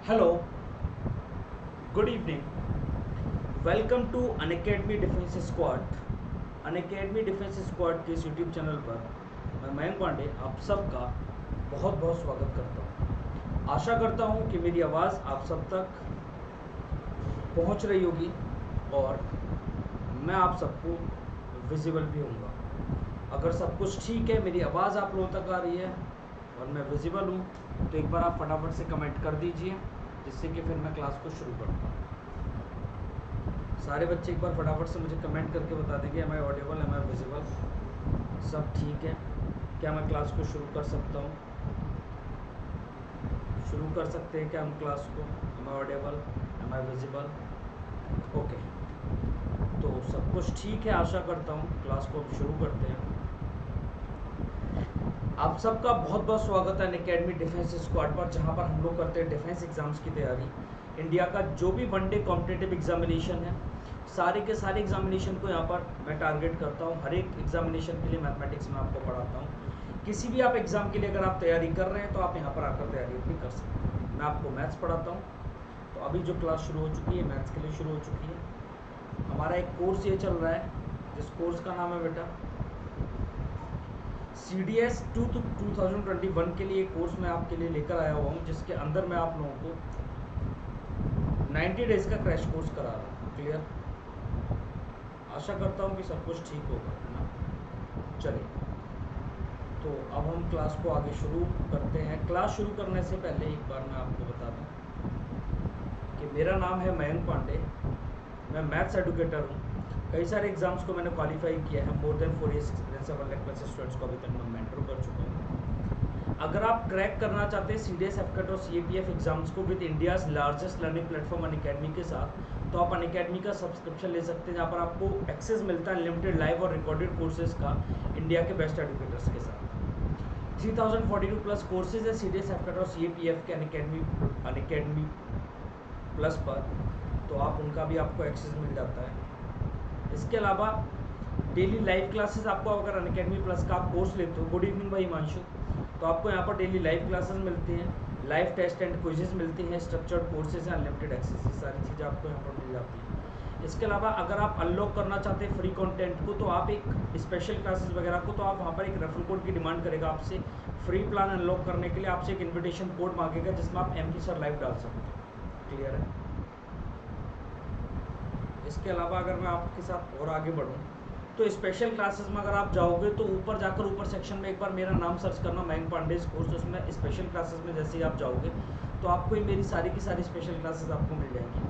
Hello, good evening, welcome to Unacademy defence squad. Unacademy defence squad के इस YouTube channel पर मैं मयंक पांडे आप सबका बहुत बहुत स्वागत करता हूँ। आशा करता हूँ कि मेरी आवाज़ आप सब तक पहुँच रही होगी और मैं आप सबको विजिबल भी होऊंगा। अगर सब कुछ ठीक है, मेरी आवाज़ आप लोगों तक आ रही है और मैं विजिबल हूँ, तो एक बार आप फटाफट से कमेंट कर दीजिए, जिससे कि फिर मैं क्लास को शुरू करता हूँ। सारे बच्चे एक बार फटाफट से मुझे कमेंट करके बता देंगे am I audible, am I visible, सब ठीक है, क्या मैं क्लास को शुरू कर सकता हूँ? शुरू कर सकते हैं क्या हम क्लास को? Am I audible, am I visible, okay. तो सब कुछ ठीक है, आशा करता हूँ। क्लास को अब शुरू करते हैं। आप सबका बहुत बहुत स्वागत है अनअकैडमी डिफेंस स्क्वाड पर, जहाँ पर हम लोग करते हैं डिफेंस एग्जाम्स की तैयारी। इंडिया का जो भी वनडे कॉम्पिटिटिव एग्जामिनेशन है, सारे के सारे एग्जामिनेशन को यहाँ पर मैं टारगेट करता हूँ। हर एक एग्जामिनेशन के लिए मैथमेटिक्स में आपको पढ़ाता हूँ। किसी भी आप एग्ज़ाम के लिए अगर आप तैयारी कर रहे हैं तो आप यहाँ पर आकर तैयारी भी कर सकते हैं। मैं आपको मैथ्स पढ़ाता हूँ। तो अभी जो क्लास शुरू हो चुकी है, मैथ्स के लिए शुरू हो चुकी है। हमारा एक कोर्स ये चल रहा है, जिस कोर्स का नाम है बेटा CDS 2021 के लिए कोर्स मैं आपके लिए लेकर आया हुआ हूँ, जिसके अंदर मैं आप लोगों को 90 डेज का क्रैश कोर्स करा रहा हूँ। क्लियर? आशा करता हूँ कि सब कुछ ठीक होगा, है ना? चलिए, तो अब हम क्लास को आगे शुरू करते हैं। क्लास शुरू करने से पहले एक बार मैं आपको बता दूँ कि मेरा नाम है मयंक पांडे, मैं मैथ्स एडुकेटर हूँ। कई सारे एग्जाम्स को मैंने क्वालिफाई किया है। मोर देन 4 ईयर्स एक्सपीरियंस है, 1 लाख प्लस स्टूडेंट्स को अभी तक मैं मेंटर कर चुका हूँ। अगर आप क्रैक करना चाहते हैं CDS, FCAT और CAPF एग्जाम्स को with India's largest learning platform Unacademy के साथ, तो आप अनअकैडमी का सब्सक्रिप्शन ले सकते हैं, जहाँ पर आपको एक्सेस मिलता है लिमिटेड लाइव और रिकॉर्डेड कोर्सेज का इंडिया के बेस्ट एडुकेटर्स के साथ। 3042 प्लस कोर्सेज है CDS, FCAT और CAPF के अनअकैडमी प्लस पर, तो आप उनका भी आपको एक्सेस मिल जाता है। इसके अलावा डेली लाइव क्लासेस आपको, अगर अनअकैडमी प्लस का आप कोर्स लेते हो, गुड इवनिंग भाई हिमांशु, तो आपको यहाँ पर डेली लाइव क्लासेस मिलती हैं, लाइव टेस्ट एंड क्विजेस मिलती हैं, स्ट्रक्चर्ड कोर्सेज हैं, अनलिमिटेड एक्सेस, ये सारी चीज़ें आपको यहाँ पर मिल जाती हैं। इसके अलावा अगर आप अनलॉक करना चाहते हैं फ्री कंटेंट को, तो आप एक स्पेशल क्लासेस वगैरह को, तो आप वहाँ पर एक रेफरल कोड की डिमांड करेगा आपसे। फ्री प्लान अनलॉक करने के लिए आपसे एक इन्विटेशन कोड मांगेगा, जिसमें आप MP सर लाइव डाल सकते हो। क्लियर है? इसके अलावा अगर मैं आपके साथ और आगे बढ़ूँ, तो स्पेशल क्लासेस में अगर आप जाओगे तो ऊपर जाकर ऊपर सेक्शन में एक बार मेरा नाम सर्च करना, मयंक पांडे कोर्स, उसमें स्पेशल क्लासेस में जैसे ही आप जाओगे तो आपको ये मेरी सारी की सारी स्पेशल क्लासेस आपको मिल जाएंगी।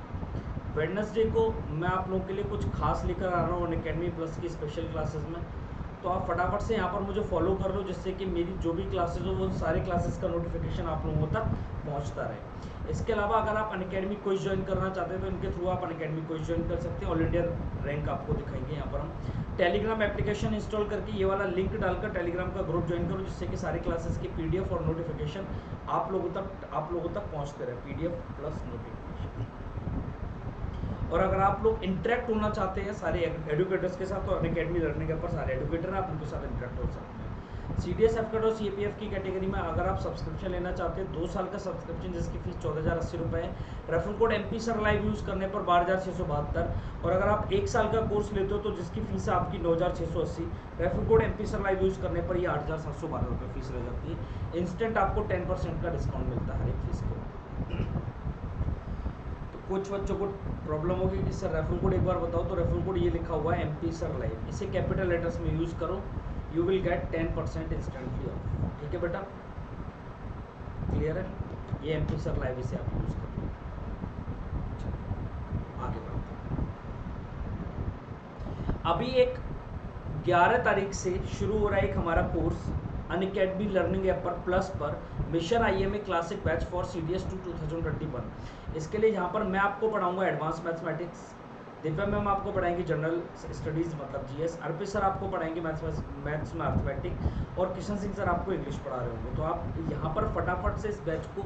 वेडनेसडे को मैं आप लोगों के लिए कुछ खास लेकर आ रहा हूँ अनअकैडमी प्लस की स्पेशल क्लासेस में, तो आप फटाफट से यहाँ पर मुझे फॉलो कर लो, जिससे कि मेरी जो भी क्लासेस हो वो सारे क्लासेस का नोटिफिकेशन आप लोगों तक पहुँचता रहे। इसके अलावा अगर आप अनअकैडमी क्विज ज्वाइन करना चाहते हैं तो इनके थ्रू आप अनअकैडमी क्विज ज्वाइन कर सकते हैं। ऑल इंडिया रैंक आपको दिखाएंगे यहाँ पर हम। टेलीग्राम एप्लीकेशन इंस्टॉल करके ये वाला लिंक डालकर टेलीग्राम का ग्रुप ज्वाइन करो, जिससे कि सारे क्लासेस की PDF और नोटिफिकेशन आप लोगों तक पहुँचते रहे, PDF प्लस नोटिफिकेशन। और अगर आप लोग इंटरेक्ट होना चाहते हैं सारे एडुकेटर्स के साथ, तो अनअकैडमी लर्निंग ऐप पर सारे एडुकेटर आप उनके साथ इंटरेक्ट हो सकते हैं। CDS, FCAT और CAPF की कैटेगरी में अगर आप सब्सक्रिप्शन लेना चाहते हैं, 2 साल का सब्सक्रिप्शन जिसकी फीस 14,080 रुपये है, referral code MP sir live use करने पर 12,672, और अगर आप 1 साल का कोर्स लेते हो तो जिसकी फीस है आपकी 9,680, referral code MP sir live use करने पर ये 8,712 रुपये फीस रह जाती है। इंस्टेंट आपको 10% का डिस्काउंट मिलता है हर एक फीस के। कुछ बच्चों को प्रॉब्लम होगी कि सर रेफरल कोड एक बार बताओ, तो रेफरल कोड ये लिखा हुआ है MP सर लाइव, इसे कैपिटल लेटर्स में यूज़ करो, you will get 10% instantly of. ठीक है बेटा? क्लियर है? ये MP सर लाइव, इसे आप यूज़ करो। आगे बढ़ते हैं। अभी एक 11 तारीख से शुरू हो रहा है एक हमारा कोर्स अनअकैडमी लर्निंग ऐप पर प्लस पर, mission IMA classic batch for CDS 2021। इसके लिए यहाँ पर मैं आपको पढ़ाऊंगा एडवांस मैथमेटिक्स, दिव्या मैम आपको पढ़ाएंगे जनरल स्टडीज़ मतलब GS, अर्पित सर आपको पढ़ाएंगे मैथ्स में अर्थमेटिक, और किशन सिंह सर आपको इंग्लिश पढ़ा रहे होंगे। तो आप यहाँ पर फटाफट से इस बैच को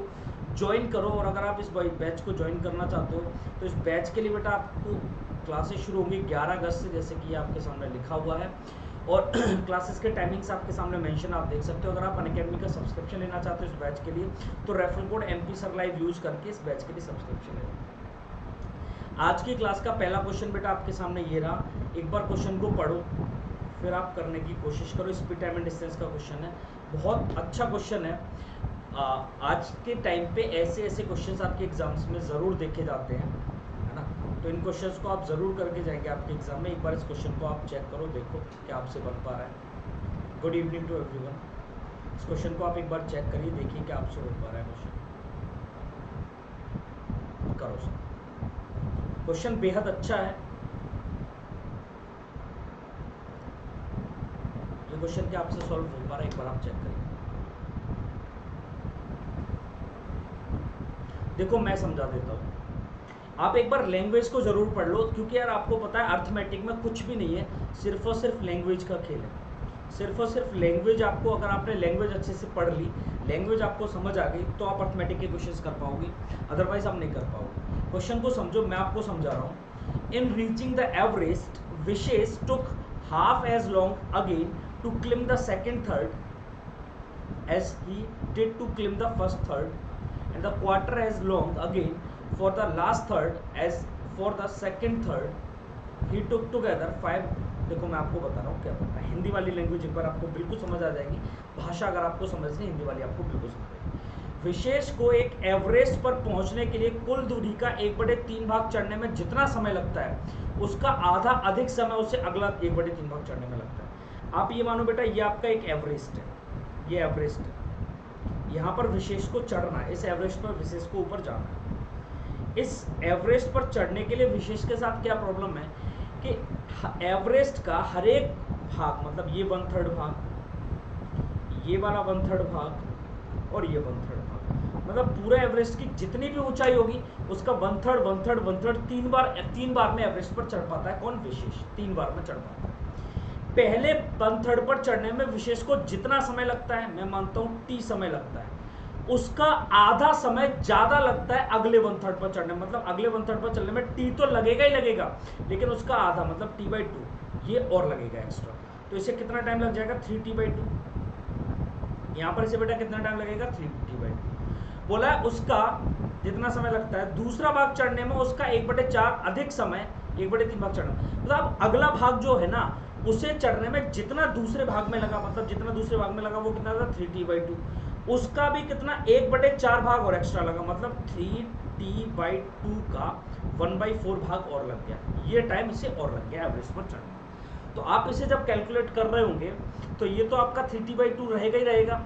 ज्वाइन करो। और अगर आप इस बैच को ज्वाइन करना चाहते हो तो इस बैच के लिए बेटा आपको क्लासेस शुरू होंगी 11 अगस्त से, जैसे कि आपके सामने लिखा हुआ है। और क्लासेस के टाइमिंग्स आपके सामने मेंशन आप देख सकते हो। अगर आप अनअकैडमी का सब्सक्रिप्शन लेना चाहते हो इस बैच के लिए तो referral code MP sir live use करके इस बैच के लिए सब्सक्रिप्शन लेना। आज की क्लास का पहला क्वेश्चन बेटा आपके सामने ये रहा, एक बार क्वेश्चन को पढ़ो फिर आप करने की कोशिश करो। स्पीड टाइम एंड डिस्टेंस का क्वेश्चन है, बहुत अच्छा क्वेश्चन है। आज के टाइम पे ऐसे ऐसे क्वेश्चंस आपके एग्जाम्स में ज़रूर देखे जाते हैं, है ना। तो इन क्वेश्चंस को आप ज़रूर करके जाएंगे आपके एग्जाम में। एक बार इस क्वेश्चन को आप चेक करो, देखो क्या आपसे बन पा रहा है। Good evening to everyone. इस क्वेश्चन को आप एक बार चेक करिए, देखिए क्या आपसे बन पा रहा है क्वेश्चन। करो सर, क्वेश्चन बेहद अच्छा है। ये क्वेश्चन क्या आपसे सॉल्व हो पा रहा है, एक बार आप चेक करिए। देखो मैं समझा देता हूँ, आप एक बार लैंग्वेज को जरूर पढ़ लो, क्योंकि यार आपको पता है अर्थमेटिक में कुछ भी नहीं है, सिर्फ और सिर्फ लैंग्वेज का खेल है। सिर्फ और सिर्फ लैंग्वेज आपको, अगर आपने लैंग्वेज अच्छे से पढ़ ली, लैंग्वेज आपको समझ आ गई तो आप अर्थमेटिक के क्वेश्चंस कर पाओगे, अदरवाइज आप नहीं कर पाओगे। क्वेश्चन को समझो, मैं आपको समझा रहा हूँ। In reaching the Everest Vishesh took half as long again to climb the second third as he did to climb the first third, and the quarter as long again for the last third as for the second third he took together 5। देखो मैं आपको बता रहा हूँ क्या पता है, हिंदी वाली लैंग्वेज एक बार आपको बिल्कुल समझ आ जाएगी। भाषा अगर आपको समझनी, हिंदी वाली आपको बिल्कुल समझ आएगी। विशेष को एक एवरेस्ट पर पहुंचने के लिए कुल दूरी का 1/3 भाग चढ़ने में जितना समय लगता है उसका आधा अधिक समय उसे अगला 1/3 भाग चढ़ने में लगता है। आप ये मानो बेटा, ये आपका एक एवरेस्ट है, ये एवरेस्ट है, यहाँ पर विशेष को चढ़ना है, इस एवरेस्ट पर विशेष को ऊपर जाना है। इस एवरेस्ट पर चढ़ने के लिए विशेष के साथ क्या प्रॉब्लम है कि एवरेस्ट का हर एक भाग, मतलब ये 1/3 भाग, ये वाला 1/3 भाग और ये 1/3 भाग, मतलब पूरा एवरेस्ट की जितनी भी ऊंचाई होगी उसका 1/3 1/3 1/3 तीन बार में एवरेस्ट पर चढ़ पाता है। कौन? विशेष 3 बार में चढ़ पाता है। पहले 1/3 पर चढ़ने में विशेष को जितना समय लगता है, मैं मानता हूं T समय लगता है, उसका आधा समय ज्यादा लगता है अगले 1/3 पर चढ़ने में। मतलब अगले 1/3 पर चढ़ने में T तो लगेगा ही लगेगा, लेकिन उसका आधा मतलब T/2 ये और लगेगा एक्स्ट्रा। तो इसे कितना टाइम लग जाएगा? 3T/2। यहाँ पर इसे बेटा कितना टाइम लगेगा? 3T/2। बोला है उसका जितना समय लगता है दूसरा भाग चढ़ने में उसका 1/4 अधिक समय, 1/3 भाग चढ़ना, मतलब अगला भाग जो है ना उसे चढ़ने में जितना दूसरे भाग में लगा, मतलब जितना दूसरे भाग में लगा वो कितना था? 3T/2। उसका भी कितना? 1/4 भाग और एक्स्ट्रा लगा, मतलब 3T/2 का 1/4 भाग और लग गया। ये टाइम इसे और लग गया एवरेस्ट पर चढ़ने। तो आप इसे जब कैलकुलेट कर रहे होंगे तो ये तो आपका 3T/2 रहेगा ही रहेगा,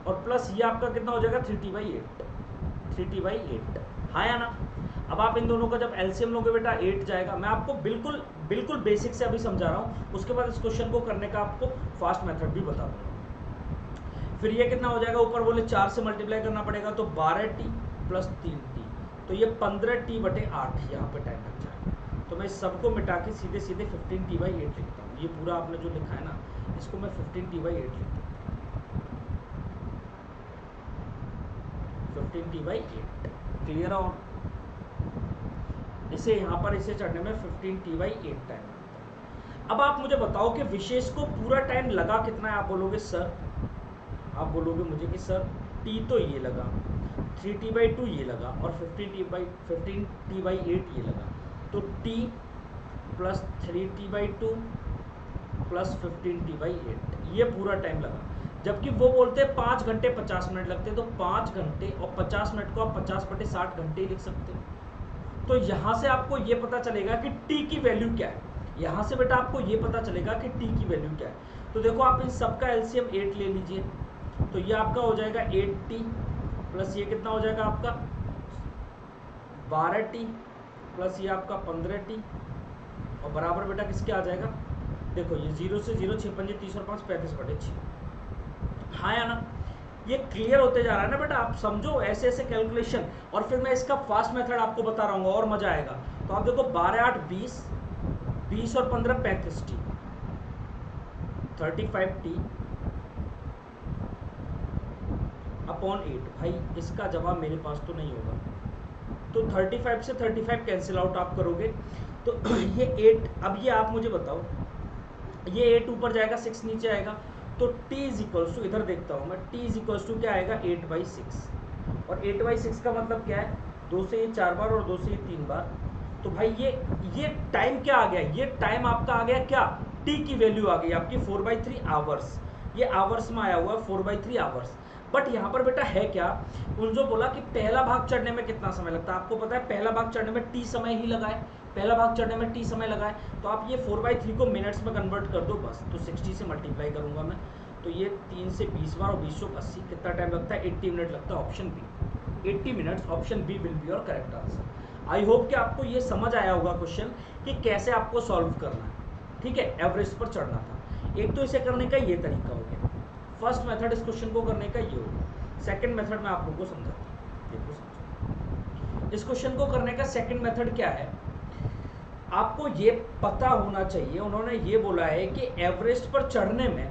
और प्लस ये आपका कितना हो जाएगा? 3T/8, 3T/8, हाँ या ना। अब आप इन दोनों का जब एलसीएम लोगे बेटा 8 जाएगा। मैं आपको बिल्कुल बिल्कुल बेसिक से अभी समझा रहा हूँ, उसके बाद इस क्वेश्चन को करने का आपको फास्ट मेथड भी बता दूंगा। फिर ये कितना हो जाएगा? ऊपर बोले 4 से मल्टीप्लाई करना पड़ेगा, तो 12T प्लस 3T, तो ये 15T/8 यहाँ पे टाइम लग जाएगा। तो मैं सबको मिटा के सीधे सीधे 15T/8 लिखता हूँ। ये पूरा आपने जो लिखा है ना, इसको मैं 15T/8 लिखता हूँ, 15T/8। क्लियर? और इसे यहाँ पर इसे चढ़ने में 15T/8 टाइम लगता है। अब आप मुझे बताओ कि विशेष को पूरा टाइम लगा कितना है? आप बोलोगे सर, आप बोलोगे मुझे कि सर T तो ये लगा, 3T/2 ये लगा और 15T/8 ये लगा, तो T plus 3T/2 plus 15T/8 ये पूरा टाइम लगा। जबकि वो बोलते हैं 5 घंटे 50 मिनट लगते हैं, तो 5 घंटे और 50 मिनट को आप 50/60 घंटे ही लिख सकते हो। तो यहाँ से आपको ये पता चलेगा कि T की वैल्यू क्या है। यहाँ से बेटा आपको ये पता चलेगा कि T की वैल्यू क्या है। तो देखो आप इन सबका एलसीएम 8 ले लीजिए, तो ये आपका हो जाएगा 8T प्लस ये कितना हो जाएगा आपका 12T प्लस ये आपका 15T, और बराबर बेटा किसके आ जाएगा? देखो ये 0 से 0, 6 पंजे 30 और 5 35/6, हाँ या ना। ये क्लियर होते जा रहा है ना बेटा? आप समझो ऐसे ऐसे कैलकुलेशन, और फिर मैं इसका फास्ट मेथड आपको बता रहा हूँ और मजा आएगा। तो आप देखो 12 8 20, 20 और 15 35T, 35T अपॉन 8। भाई इसका जवाब मेरे पास तो नहीं होगा, तो 35 से 35 कैंसिल आउट आप करोगे तो ये 8। अब ये आप मुझे बताओ ये 8 ऊपर जाएगा, 6 नीचे आएगा, तो t इज इक्वल्स टू, इधर देखता हूँ मैं, t इज इक्वल्स टू क्या आएगा 8/6, और 8/6 का मतलब क्या है, 2 से ये 4 बार और 2 से ये 3 बार। तो भाई ये टाइम क्या आ गया, ये टाइम आपका आ गया क्या, t की वैल्यू आ गई आपकी 4/3 आवर्स। ये आवर्स में आया हुआ है 4/3 आवर्स। बट यहाँ पर बेटा है क्या, उन जो बोला कि पहला भाग चढ़ने में कितना समय लगता है, आपको पता है पहला भाग चढ़ने में t समय ही लगा है, पहला भाग चढ़ने में t समय लगा है, तो आप ये 4/3 को मिनट्स में कन्वर्ट कर दो बस, तो 60 से मल्टीप्लाई करूंगा मैं, तो ये 3 से 20 बार और 20 से 80, कितना टाइम लगता है, 80 मिनट लगता है, option B 80 minutes, option B will be your correct answer. I hope कि आपको ये समझ आया होगा क्वेश्चन कि कैसे आपको सॉल्व करना है, ठीक है, एवरेज पर चढ़ना था। एक तो इसे करने का ये तरीका हो गया, फर्स्ट मेथड इस क्वेश्चन को करने का ये हो गया। सेकंड मेथड मैं आप लोगों को समझाता हूँ, देखो समझो। इस क्वेश्चन को करने का सेकंड मेथड क्या है, आपको ये पता होना चाहिए, उन्होंने ये बोला है कि एवरेस्ट पर चढ़ने में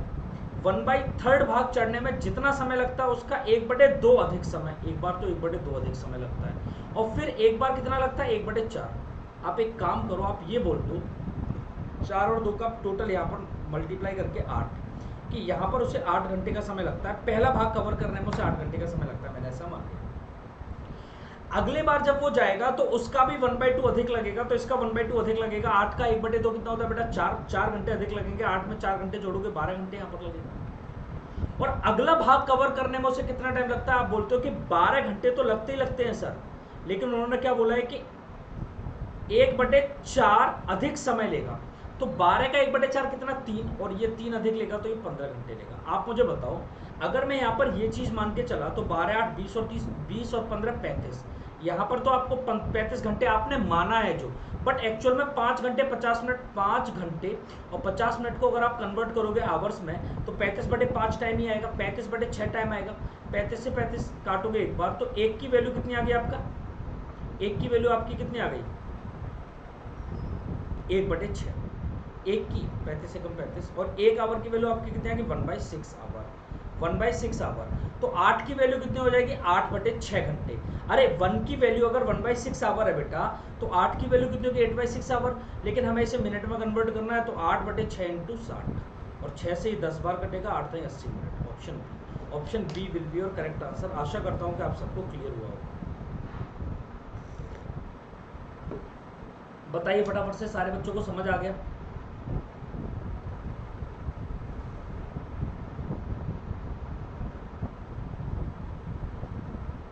1/3 भाग चढ़ने में जितना समय लगता है उसका 1/2 अधिक समय, एक बार तो 1/2 अधिक समय लगता है, और फिर एक बार कितना लगता है 1/4। आप एक काम करो, आप ये बोल दो 4 और 2 का टोटल यहाँ पर मल्टीप्लाई करके 8, कि यहाँ पर उसे 8 घंटे का समय लगता है, पहला भाग कवर करने में उसे 8 घंटे का समय लगता है, मैंने ऐसा मान लिया। अगले बार जब वो जाएगा तो उसका भी 1/2 अधिक लगेगा, तो इसका 1/2 अधिक लगेगा, 8 का 1/2 कितना होता है बेटा 4 घंटे अधिक लगेंगे, 8 में 4 घंटे जोड़ोगे 12 घंटे यहाँ पर लगेगा। और अगला भाग कवर करने में उसे कितना टाइम लगता है, आप बोलते हो कि 12 घंटे तो लगते ही लगते हैं सर, लेकिन उन्होंने क्या बोला है कि 1/4 अधिक समय लेगा, तो 12 का 1/4 कितना 3, और ये 3 अधिक लेगा तो ये 15 घंटे लेगा। आप मुझे बताओ, अगर मैं यहाँ पर ये चीज मान के चला तो 12 8 20 और 30, 20 और 15 35, यहाँ पर तो आपको 35 घंटे आपने माना है जो, बट एक्चुअल में 5 घंटे 50 मिनट, 5 घंटे और 50 मिनट को अगर आप कन्वर्ट करोगे आवर्स में तो 35/5 टाइम ही आएगा, 35/6 टाइम आएगा, 35 से 35 काटोगे एक बार तो एक की वैल्यू कितनी आ गई आपका, एक की वैल्यू आपकी कितनी आ गई 1/6, एक की 35 से कम 35, और एक आवर की वैल्यू आपकी कितनी आ गई 1/6 आवर, 1/6 आवर, तो 8 की वैल्यू कितनी हो जाएगी 8/6 घंटे। अरे 1 की वैल्यू अगर 1/6 आवर है बेटा, तो 8 की वैल्यू कितनी होगी 8/6 आवर, लेकिन हमें इसे मिनट में कन्वर्ट करना है, तो 8/6 × 60, और 6 से ही 10 बार कटेगा, 8 से 80 minute, option B will be your correct answer. आशा करता हूँ कि आप सबको क्लियर हुआ होगा। बताइए फटाफट से, सारे बच्चों को समझ आ गया?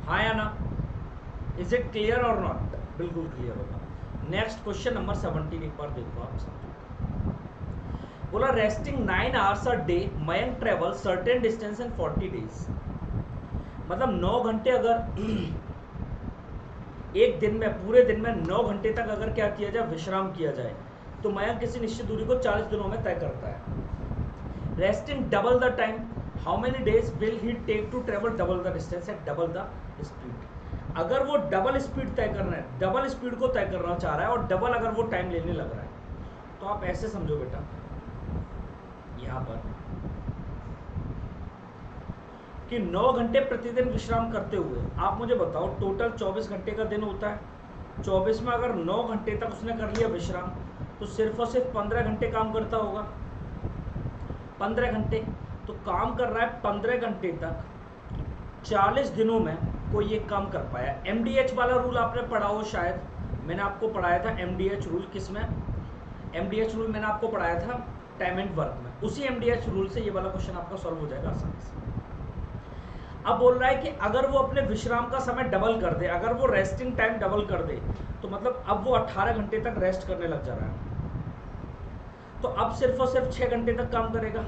हाँ या ना? इज इट क्लियर और नॉट? बिल्कुल क्लियर होगा। नेक्स्ट क्वेश्चन नंबर 17 एक बार देखो आप सब। बोला resting 9 hours a day Mayank travel certain distance in 40 days, मतलब 9 घंटे अगर एक दिन में, पूरे दिन में 9 घंटे तक अगर क्या किया जाए, विश्राम किया जाए, तो मयंक किसी निश्चित दूरी को 40 दिनों में तय करता है। Resting double the time, how many days will he take to travel double the distance at double the speed. अगर वो डबल स्पीड तय करना है, डबल स्पीड को तय करना चाह रहा है और डबल अगर वो टाइम लेने लग रहा है, तो आप ऐसे समझो बेटा, यहां पर कि 9 घंटे प्रतिदिन विश्राम करते हुए, आप मुझे बताओ टोटल 24 घंटे का दिन होता है, 24 में अगर 9 घंटे तक उसने कर लिया विश्राम, तो सिर्फ और सिर्फ 15 घंटे काम करता होगा, 15 घंटे, तो काम कर रहा है 15 घंटे तक, 40 दिनों में कोई एक काम कर पाया। MDH वाला रूल आपने पढ़ा हो शायद, मैंने आपको पढ़ाया था MDH रूल, किसमें? MDH रूल मैंने आपको पढ़ाया था टाइम एंड वर्क में, उसी MDH रूल से ये वाला क्वेश्चन आपका सॉल्व हो जाएगा आसानी से। अब बोल रहा है कि अगर वो अपने विश्राम का समय डबल कर दे, अगर वो रेस्टिंग टाइम डबल कर दे, तो मतलब अब वो 18 घंटे तक रेस्ट करने लग जा रहा है, तो अब सिर्फ और सिर्फ 6 घंटे तक काम करेगा,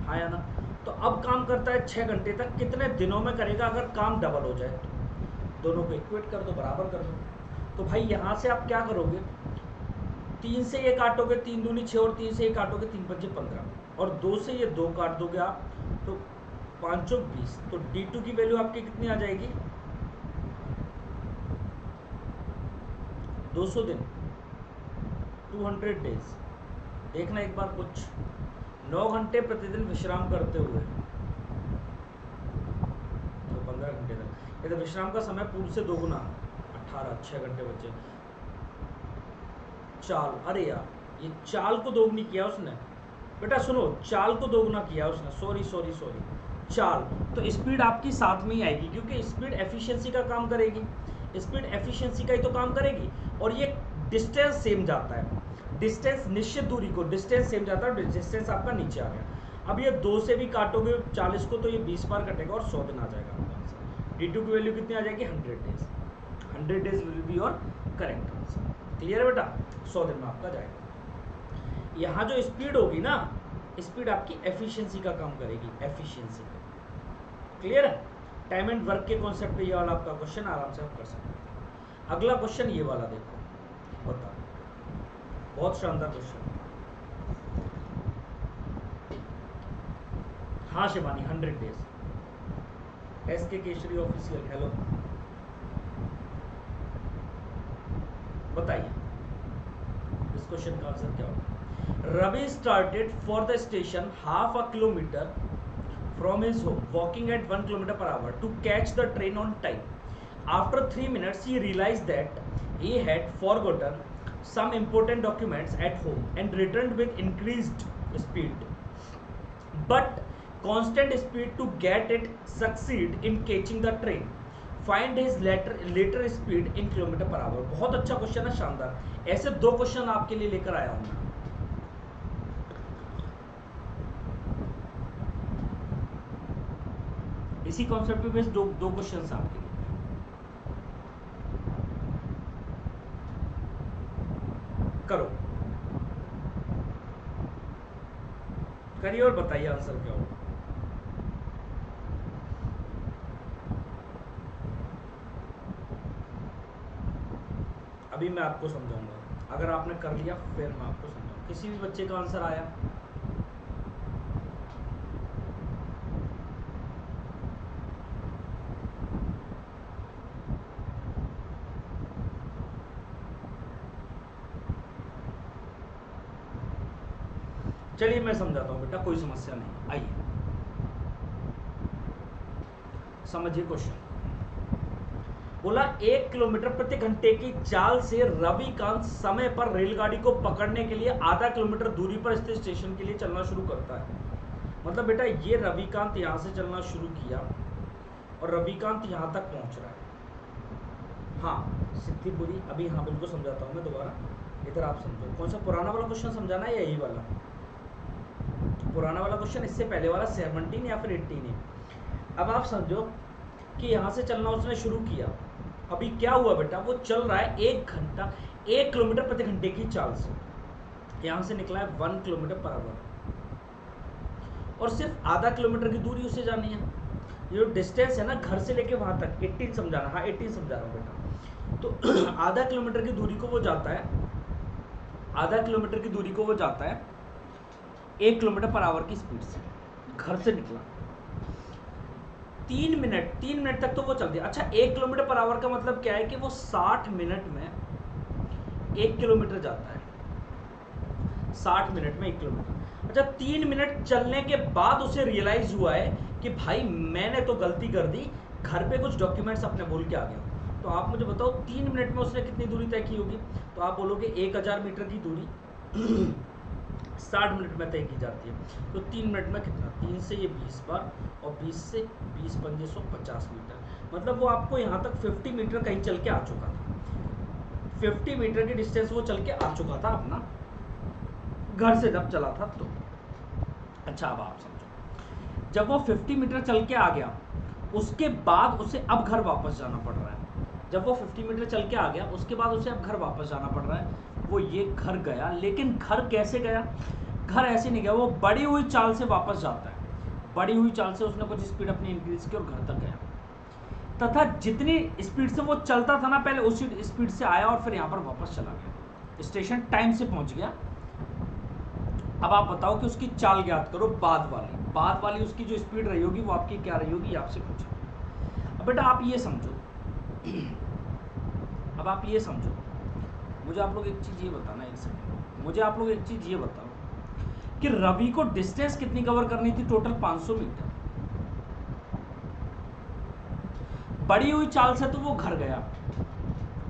हाँ या ना? तो अब काम करता है 6 घंटे तक, कितने दिनों में करेगा अगर काम डबल हो जाए? तो दोनों को इक्वेट कर दो, बराबर कर दो। तो भाई यहाँ से आप क्या करोगे, 3 से ये काटोगे, 3 दूनी 6, और 3 से ये काटोगे 3 पंजे 15, और 2 से ये 2 काट दोगे आप, तो 5 चौक 20, तो D2 की वैल्यू आपकी कितनी आ जाएगी 200 दिन, 200 डेज। देखना एक बार कुछ, 9 घंटे प्रतिदिन विश्राम करते हुए, तो 15 घंटे तक, ये तो विश्राम का समय पूर्व से दोगुना, 18, 6 घंटे बचे। चाल, अरे यार ये चाल को दोगुनी किया उसने, बेटा सुनो, चाल को दोगुना किया उसने, सॉरी चाल, तो स्पीड आपकी साथ में ही आएगी, क्योंकि स्पीड एफिशिएंसी का काम करेगी, स्पीड एफिशिएंसी का ही तो काम करेगी। और ये डिस्टेंस सेम जाता है, डिस्टेंस निश्चित दूरी को डिस्टेंस सेम जाता है, डिस्टेंस आपका नीचे आ गया। अब ये 2 से भी काटोगे 40 को तो ये 20 बार कटेगा और 100 दिन आ जाएगा आपका आंसर। D2 की वैल्यू कितनी आ जाएगी? 100 days. 100 days will be your correct answer. Clear है बेटा? 100 दिन में आपका जाएगा। यहाँ जो स्पीड होगी ना, स्पीड आपकी एफिशिएंसी का काम करेगी, एफिशिएंसी का। क्लियर है? टाइम एंड वर्क के कॉन्सेप्ट पे ये वाला आपका क्वेश्चन आराम से आप कर सकते हैं। अगला क्वेश्चन ये वाला देखो, बताओ, बहुत शानदार क्वेश्चन। हाँ शिवानी, 100 डेज। एस के केशरी ऑफिशियल, हेलो, बताइए इस क्वेश्चन का आंसर क्या होगा? Ravi started for the station half a kilometre from his home, walking at 1 kilometer per hour to catch the train on time. After 3 minutes, he realized that he had forgotten some important documents at home and returned with increased speed. But constant speed to get it succeed in catching the train. Find his later speed in kilometer per hour. बहुत अच्छा question है, शानदार। ऐसे 2 question आपके लिए लेकर आया हूं मैं। इसी कॉन्सेप्ट पे बेस्ड दो क्वेश्चन आपके लिए। करो, करिए और बताइए आंसर क्या होगा। अभी मैं आपको समझाऊंगा, अगर आपने कर लिया फिर मैं आपको समझाऊंगा। किसी भी बच्चे का आंसर आया? चलिए मैं समझाता हूँ बेटा, कोई समस्या नहीं। आइए समझिए क्वेश्चन। बोला 1 किलोमीटर प्रति घंटे की चाल से रविकांत समय पर रेलगाड़ी को पकड़ने के लिए आधा किलोमीटर दूरी पर स्थित स्टेशन के लिए चलना शुरू करता है। मतलब बेटा ये रविकांत यहाँ से चलना शुरू किया और रविकांत यहाँ तक पहुँच रहा है। हाँ सिद्धिपुरी, अभी हाँ बिल्कुल समझाता हूँ मैं दोबारा, इधर आप समझो। कौन सा पुराना वाला क्वेश्चन समझाना है या यही वाला? पुराना वाला क्वेश्चन, इससे पहले वाला 17 या फिर 18 है। अब आप समझो कि यहाँ से चलना उसने शुरू किया, अभी क्या हुआ बेटा, वो चल रहा है 1 किलोमीटर प्रति घंटे की चाल से। यहाँ से निकला है 1 किलोमीटर पर आवर और सिर्फ आधा किलोमीटर की दूरी उसे जानी है। ये जो डिस्टेंस है ना घर से लेके वहाँ तक, 18 समझाना, हाँ 18 समझा रहा हूँ बेटा। तो आधा किलोमीटर की दूरी को वो जाता है, आधा किलोमीटर की दूरी को वो जाता है 1 किलोमीटर पर आवर की स्पीड से। घर से निकला 3 मिनट तक तो वो चल दिया। अच्छा 1 किलोमीटर पर आवर का मतलब क्या है कि वो 60 मिनट में 1 किलोमीटर जाता है, 60 मिनट में 1 किलोमीटर। अच्छा 3 मिनट चलने के बाद उसे रियलाइज हुआ है कि भाई मैंने तो गलती कर दी, घर पे कुछ डॉक्यूमेंट्स अपने भूल के आ गया। तो आप मुझे बताओ 3 मिनट में उसने कितनी दूरी तय की होगी? तो आप बोलोगे 1000 मीटर की दूरी 60 मिनट में तय की जाती है। तो 3 मिनट में कितना? 3 से ये 20 बार और 20 से 20 पंजे 150 मीटर। मतलब वो आपको यहाँ तक 50 मीटर कहीं चल के आ चुका था। 50 मीटर की डिस्टेंस वो चल के आ चुका था अपना घर से जब चला था तो। अच्छा अब आप समझो, जब वो 50 मीटर चल के आ गया उसके बाद उसे अब घर वापस जाना पड़ रहा है। जब वो 50 मीटर चल के आ गया उसके बाद उसे अब घर वापस जाना पड़ रहा है। वो ये घर गया, लेकिन घर कैसे गया? घर ऐसे नहीं गया, वो बढ़ी हुई चाल से वापस जाता है। बढ़ी हुई चाल से उसने कुछ स्पीड अपनी इंक्रीज की और घर तक गया, तथा जितनी स्पीड से वो चलता था ना पहले उसी स्पीड से आया और फिर यहाँ पर वापस चला गया, स्टेशन टाइम से पहुँच गया। अब आप बताओ कि उसकी चाल ज्ञात करो, बाद वाली उसकी जो स्पीड रही होगी वो आपकी क्या रही होगी, आपसे पूछा। अब बेटा आप ये समझो, अब आप ये समझो, मुझे आप लोग एक चीज़ ये बताना, एक सेकंड, मुझे आप लोग एक चीज़ ये बताओ कि रवि को डिस्टेंस कितनी कवर करनी थी? Total 500 metre. बढ़ी हुई चाल से तो वो घर गया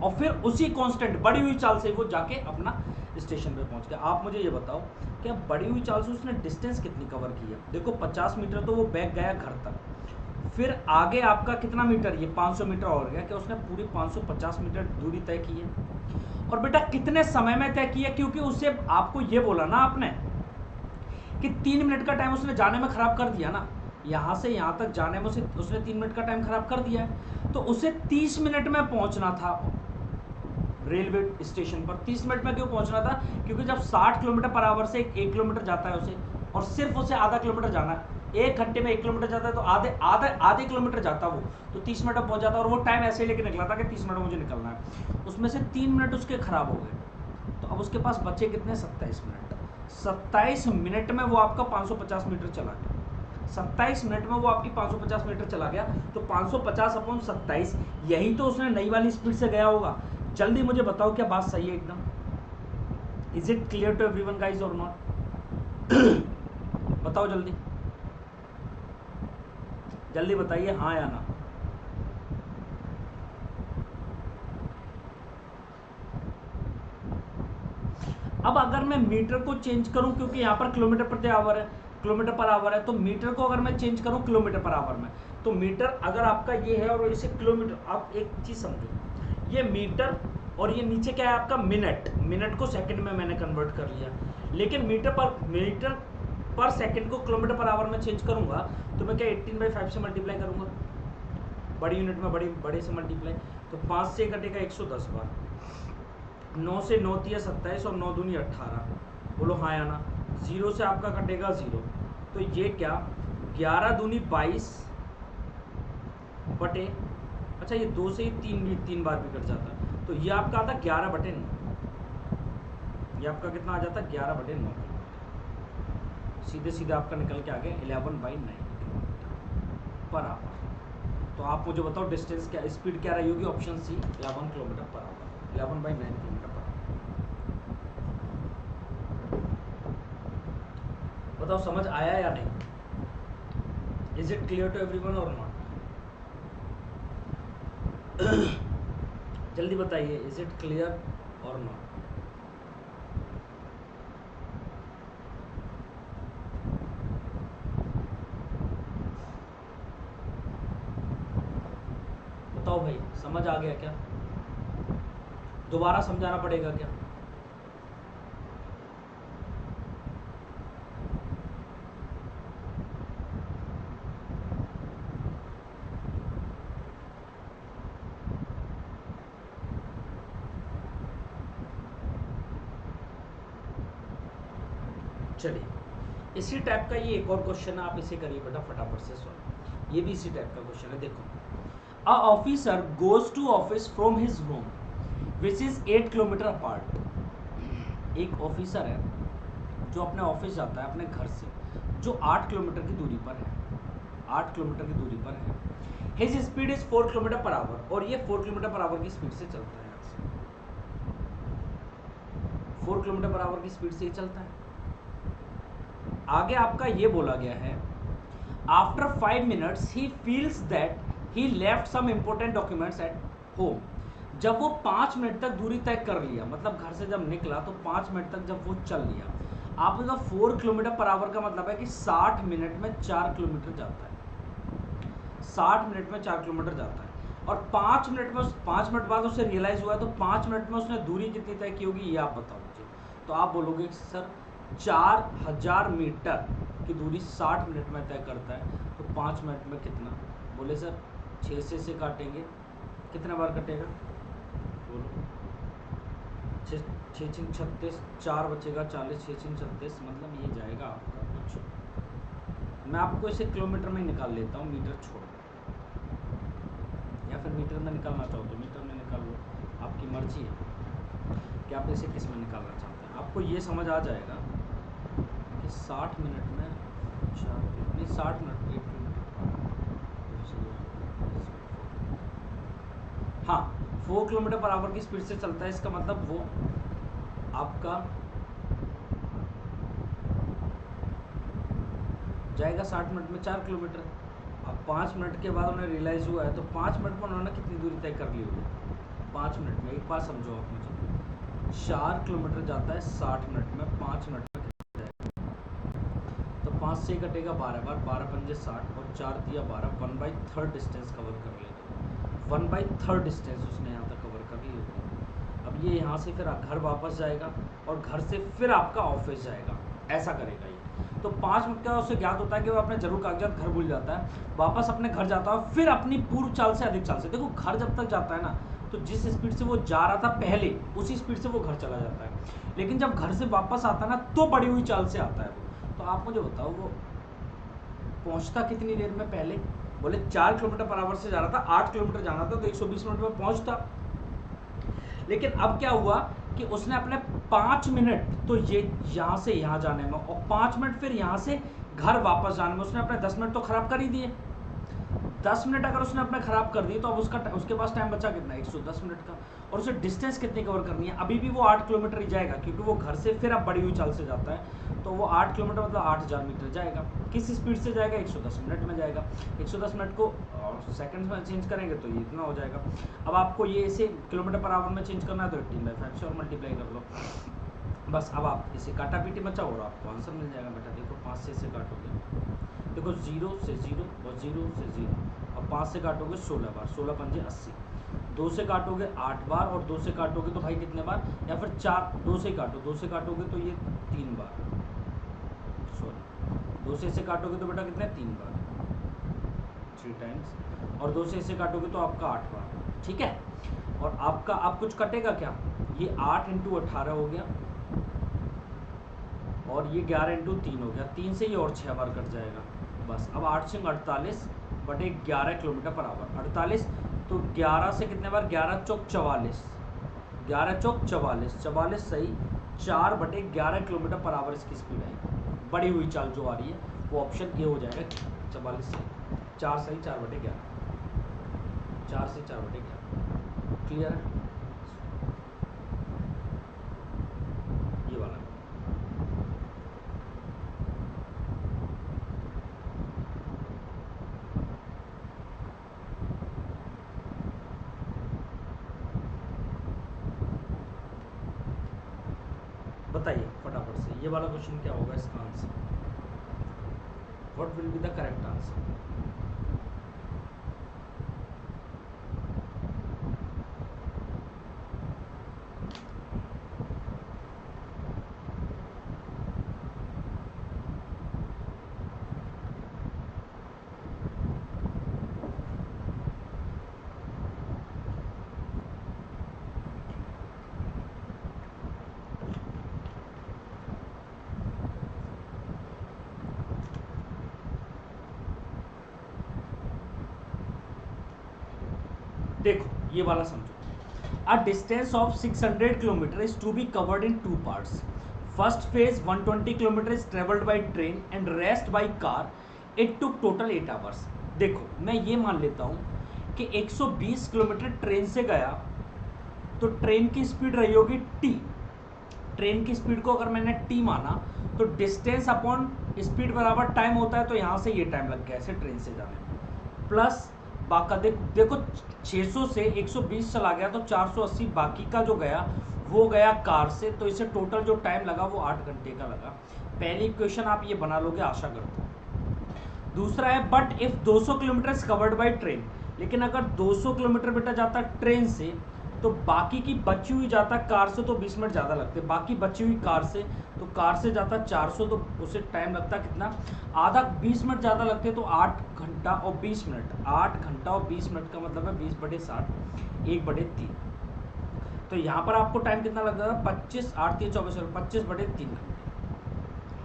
और फिर उसी कांस्टेंट बढ़ी हुई चाल से वो जाके अपना स्टेशन पे पहुंच गया। आप मुझे ये बताओ क्या बड़ी हुई चाल से उसने डिस्टेंस कितनी कवर की है। देखो 50 मीटर तो वो बैक गया घर तक, फिर आगे आपका कितना मीटर, ये 500 मीटर और गया, क्या उसने पूरी 550 मीटर दूरी तय की है। और बेटा कितने समय में तय किया, क्योंकि उससे आपको ये बोला ना आपने कि 3 मिनट का टाइम उसने जाने में खराब कर दिया ना, यहाँ से यहाँ तक जाने में उसने 3 मिनट का टाइम खराब कर दिया है, तो उसे 30 मिनट में पहुंचना था रेलवे स्टेशन पर। 30 मिनट में क्यों पहुंचना था, क्योंकि जब 60 किलोमीटर पर आवर से 1 किलोमीटर जाता है उसे, और सिर्फ उसे आधा किलोमीटर जाना है, 1 घंटे में 1 किलोमीटर जाता है, तो आधे किलोमीटर जाता वो, तो 30 मिनट में पहुंच जाता। और वो टाइम ऐसे ही लेके निकला था कि 30 मिनट में मुझे निकलना है, उसमें से 3 मिनट उसके खराब हो गए, तो अब उसके पास बचे कितने, 27 मिनट। 27 मिनट में वो आपका 550 मीटर चला गया। 27 मिनट में वो आपकी 550 मीटर चला गया, तो 550/27, यही तो उसने नई वाली स्पीड से गया होगा। जल्दी मुझे बताओ क्या बात सही है एकदम। Is it clear to everyone guys और नॉट? बताओ जल्दी, जल्दी बताइए हाँ या ना। अब अगर मैं मीटर को चेंज करूं, क्योंकि यहाँ पर किलोमीटर प्रति आवर है, किलोमीटर पर आवर है, तो मीटर को अगर मैं चेंज करूं किलोमीटर पर आवर में, तो मीटर अगर आपका ये है और इसे किलोमीटर, आप एक चीज समझो, ये मीटर और ये नीचे क्या है आपका मिनट, मिनट को सेकंड में मैंने कन्वर्ट कर लिया, लेकिन मीटर पर सेकंड को किलोमीटर पर आवर में चेंज करूंगा, तो मैं क्या 18/5 से मल्टीप्लाई करूंगा, बड़ी यूनिट में बड़े से मल्टीप्लाई, तो 5 से कटेगा 110 बार, 9 से 9 तिया 27 और 9 दूनी 18, बोलो हाँ या ना। 0 से आपका कटेगा 0, तो ये क्या 11 दूनी 22 बटे, अच्छा ये 2 से ही 3 बार भी कट जाता है, तो ये आपका आता 11/9, ये आपका कितना आ जाता है 11/9, सीधे सीधे आपका निकल के आ गया 11/9 पर आवर। तो आप मुझे बताओ डिस्टेंस क्या, स्पीड क्या रही होगी, option C 11 kilometre per hour, 11/9 kilometre per hour. बताओ समझ आया या नहीं, is it clear to everyone और नॉट? जल्दी बताइए, इज इट क्लियर और नॉट? बताओ भाई, समझ आ गया क्या, दोबारा समझाना पड़ेगा क्या? चलिए, इसी टाइप का ये एक और क्वेश्चन है, आप इसे करिए बेटा फटाफट से सॉल्व। ये भी इसी टाइप का क्वेश्चन है, देखो। A officer goes to office from his home which is 8 kilometre apart. एक ऑफिसर है जो अपने ऑफिस जाता है अपने घर से, जो 8 किलोमीटर की दूरी पर है, 8 किलोमीटर की दूरी पर है। His speed is 4 kilometre per our, और ये 4 किलोमीटर पर आवर की स्पीड से चलता है, 4 किलोमीटर पर आवर की स्पीड से ही चलता है। आगे आपका ये बोला गया है, after 5 minutes he feels that he left some important documents at home. जब वो 5 मिनट तक दूरी तय कर लिया, मतलब घर से जब निकला तो 5 मिनट तक जब वो चल लिया, आपका तो 4 किलोमीटर पर आवर का मतलब है कि 60 मिनट में 4 किलोमीटर जाता है, 60 मिनट में 4 किलोमीटर जाता है। और 5 मिनट बाद उसे रियलाइज हुआ है, तो 5 मिनट में उसने दूरी कितनी तय की होगी, ये आप बताओ मुझे। तो आप बोलोगे सर 4000 मीटर की दूरी 60 मिनट में तय करता है, तो 5 मिनट में कितना, बोले सर 6 से काटेंगे, कितने बार कटेगा, बोलो 6 6 36, 4 बचेगा 40, 6 36, मतलब ये जाएगा आपका कुछ, मैं आपको इसे किलोमीटर में निकाल लेता हूँ, मीटर छोड़, या फिर मीटर में निकालना चाहो तो मीटर में निकाल लो, आपकी मर्जी है कि आप इसे किस में निकालना चाहते हैं। आपको ये समझ आ जाएगा कि 60 मिनट में 60 मिनट 8 किलोमीटर, हाँ 4 किलोमीटर पर आवर की स्पीड से चलता है, इसका मतलब वो आपका जाएगा 60 मिनट में 4 किलोमीटर। अब 5 मिनट के बाद उन्हें रियलाइज़ हुआ है, तो 5 मिनट में उन्होंने कितनी दूरी तय कर ली होगी, 5 मिनट में, एक बार समझो आप मुझे, 4 किलोमीटर जाता है 60 मिनट में, 5 मिनट में 5 से कटेगा 12 बार, 12 पंजे 60 और 4 दिया 12, 1/3 डिस्टेंस कवर कर लेगा। 1/3 डिस्टेंस उसने यहाँ तक कवर कर ली होगी। अब ये यहाँ से फिर घर वापस जाएगा और घर से फिर आपका ऑफिस जाएगा, ऐसा करेगा ये। तो 5 मिनट का उसे ज्ञात होता है कि वो अपने जरूर कागजात घर भूल जाता है, वापस अपने घर जाता है, फिर अपनी पूर्व चाल से अधिक चाल से, देखो घर जब तक जाता है ना तो जिस स्पीड से वो जा रहा था पहले उसी स्पीड से वो घर चला जाता है, लेकिन जब घर से वापस आता है ना तो बढ़ी हुई चाल से आता है वो। तो आप मुझे बताओ वो पहुंचता कितनी देर में? पहले बोले 4 किलोमीटर पर आवर से जा रहा था, 8 किलोमीटर जाना था तो 120 मिनट में पहुंचता। लेकिन अब क्या हुआ कि उसने अपने 5 मिनट तो ये यहाँ से यहाँ जाने में और 5 मिनट फिर यहाँ से घर वापस जाने में उसने अपने 10 मिनट तो खराब कर ही दिए। 10 मिनट अगर उसने अपने खराब कर दिए तो अब उसके पास टाइम बचा कितना? 110 मिनट का। और उसे डिस्टेंस कितनी कवर करनी है? अभी भी वो 8 किलोमीटर ही जाएगा, क्योंकि वो घर से फिर अब बढ़ी हुई चाल से जाता है, तो वो 8 किलोमीटर मतलब 8000 मीटर जाएगा। किस स्पीड से जाएगा? 110 मिनट में जाएगा। 110 मिनट को सेकंड्स में चेंज करेंगे तो ये इतना हो जाएगा। अब आपको ये इसे किलोमीटर पर आवर में चेंज करना है तो 18/5 से और मल्टीप्लाई कर लो बस। अब आप इसे काटा पीटी बचाओ और आपको आंसर मिल जाएगा बेटा। देखो 5 से इसे काटोगे, देखो 0 से 0 और 0 से 0 और 5 से काटोगे 16 बार, 16 पंजे 80। 2 से काटोगे 8 बार और 2 से काटोगे तो भाई कितने बार? या फिर 4, 2 से काटो, 2 से काटोगे तो ये 3 बार, सॉरी 2 से इसे काटोगे तो बेटा कितने? 3 बार, 3 टाइम्स। और 2 से इसे काटोगे तो आपका 8 बार, ठीक है। और आपका अब कुछ कटेगा क्या? ये 8 × 18 हो गया और ये 11 × 3 हो गया, 3 से ये और 6 बार कट जाएगा बस। अब 8 से 48 बटे 11 किलोमीटर पर आवर, 48 तो 11 से कितने बार? 11 चौक 44, 11 चौक 44, 44 सही 4 बटे 11 किलोमीटर पर आवर इसकी स्पीड है। बढ़ी हुई चाल जो आ रही है वो ऑप्शन ए हो जाएगा, 44 सही, 4 सही, 4 बटे 11, 4 से 4 बटे 11। क्लियर है? ये वाला बताइए फटाफट से, ये वाला क्वेश्चन क्या होगा इसका answer? What will be the correct answer? देखो ये वाला समझो। A distance of 600 kilometre is to be covered in 2 parts. First phase 120 kilometre is travelled by train and rest by car. It took total 8 hours. देखो मैं ये मान लेता हूँ कि 120 किलोमीटर ट्रेन से गया तो ट्रेन की स्पीड रही होगी टी। ट्रेन की स्पीड को अगर मैंने टी माना तो डिस्टेंस अपॉन स्पीड बराबर टाइम होता है, तो यहाँ से ये टाइम लग गया ऐसे ट्रेन से जाने में। प्लस बाका देखो 600 से 120 चला गया तो 480 बाकी का जो गया वो गया कार से, तो इसे टोटल जो टाइम लगा वो 8 घंटे का लगा। पहली इक्वेशन आप ये बना लोगे आशा करता हूँ। दूसरा है but if 200 kilometre covered by train, लेकिन अगर 200 किलोमीटर बेटा जाता ट्रेन से तो बाकी की बची हुई जाता कार से तो 20 मिनट ज़्यादा लगते, बाकी बची हुई कार से तो कार से जाता 400 तो उसे टाइम लगता कितना? आधा, 20 मिनट ज़्यादा लगते तो 8 घंटा और 20 मिनट, 8 घंटा और 20 मिनट का मतलब है 20/60, 1/3। तो यहाँ पर आपको टाइम कितना लग जाएगा? 25, 8 × 24, 25/3 घंटे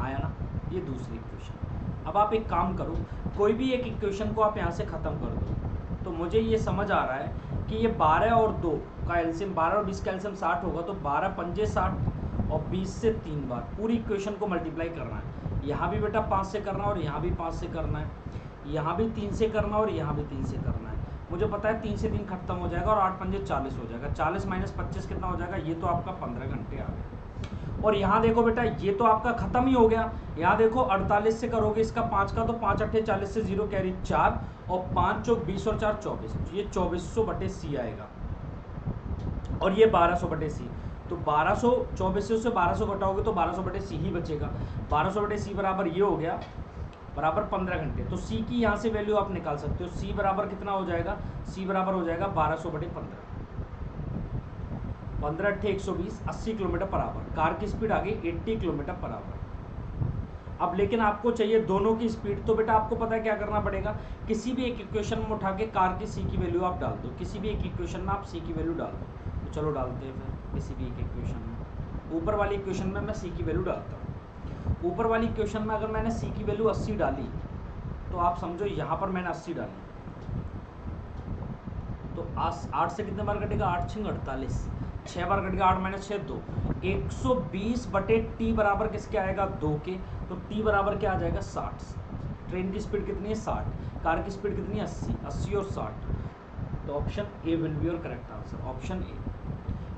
आया ना। ये दूसरी इक्वेशन। अब आप एक काम करो, कोई भी एक इक्वेशन को आप यहाँ से ख़त्म कर दो। तो मुझे ये समझ आ रहा है कि ये 12 और 2 का एलसीएम, 12 और 20 का एलसीएम 60 होगा, तो 12 पंजे 60 और 20 से 3 बार पूरी इक्वेशन को मल्टीप्लाई करना है। यहाँ भी बेटा 5 से करना और यहाँ भी 5 से करना है, यहाँ भी 3 से करना और यहाँ भी 3 से करना है। मुझे पता है 3 से 3 खत्म हो जाएगा और 8 पंजे 40 हो जाएगा। 40 - 25 कितना हो जाएगा? ये तो आपका 15 घंटे आ गया। और यहाँ देखो बेटा ये तो आपका खत्म ही हो गया। यहाँ देखो 48 से करोगे इसका 5 का तो 5 × 8 = 40 से 0 कैरी 4 और 5 चौक 20 और 4 24, ये 2400/c आएगा। और ये 1200/c, तो 1200 2400 से 1200 घटाओगे तो 1200/c ही बचेगा। 1200/c बराबर ये हो गया बराबर 15 घंटे। तो सी की यहाँ से वैल्यू आप निकाल सकते हो। सी बराबर कितना हो जाएगा, सी बराबर हो जाएगा 1200/15। 15 × 120, 80 किलोमीटर पर आवर। कार की स्पीड आ गई 80 किलोमीटर पर आवर। अब लेकिन आपको चाहिए दोनों की स्पीड, तो बेटा आपको पता है क्या करना पड़ेगा, किसी भी एक इक्वेशन में उठा के कार की सी की वैल्यू आप डाल दो, किसी भी एक इक्वेशन में आप सी की वैल्यू डाल दो। तो चलो डालते हैं फिर किसी भी एक इक्वेशन में। ऊपर वाली इक्वेशन में मैं सी की वैल्यू डालता हूँ। ऊपर वाली इक्वेशन में अगर मैंने सी की वैल्यू 80 डाली, तो आप समझो यहाँ पर मैंने 80 डाली, तो 8 से कितने बार कटेगा, 8 × 48, 6 बार कटेगा, 8 - 6 2, 120/t बराबर किसके आएगा, 2 के। तो t बराबर क्या आ जाएगा, 60। ट्रेन की स्पीड कितनी है, 60। कार की स्पीड कितनी है, 80। 80 और 60, तो option A will be your correct answer, option A.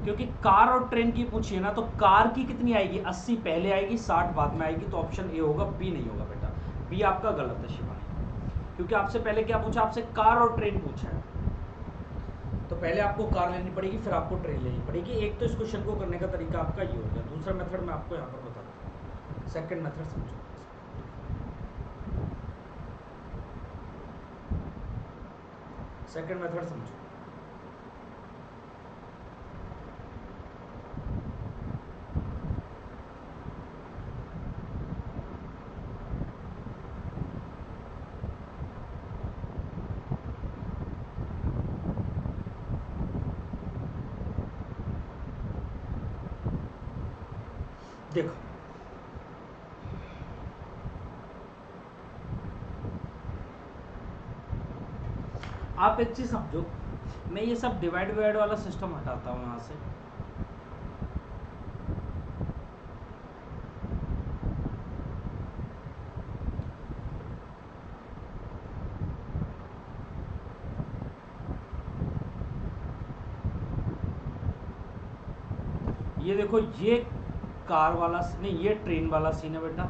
क्योंकि कार और ट्रेन की पूछिए ना, तो कार की कितनी आएगी, 80 पहले आएगी, 60 बाद में आएगी। तो ऑप्शन ए होगा, बी नहीं होगा बेटा। बी आपका गलत है शिवानी, क्योंकि आपसे पहले क्या पूछा, आपसे कार और ट्रेन पूछा है। तो पहले आपको कार लेनी पड़ेगी, फिर आपको ट्रेन लेनी पड़ेगी। एक तो इस क्वेश्चन को करने का तरीका आपका ये हो गया। दूसरा मेथड मैं आपको यहाँ पर बताता हूँ। सेकंड मेथड समझो। सेकंड मेथड समझो। देखो, आप एक चीज समझो, मैं ये सब डिवाइड डिवाइड वाला सिस्टम हटाता हूँ यहाँ से। ये देखो, ये कार वाला नहीं, ये ट्रेन वाला सीन है बेटा,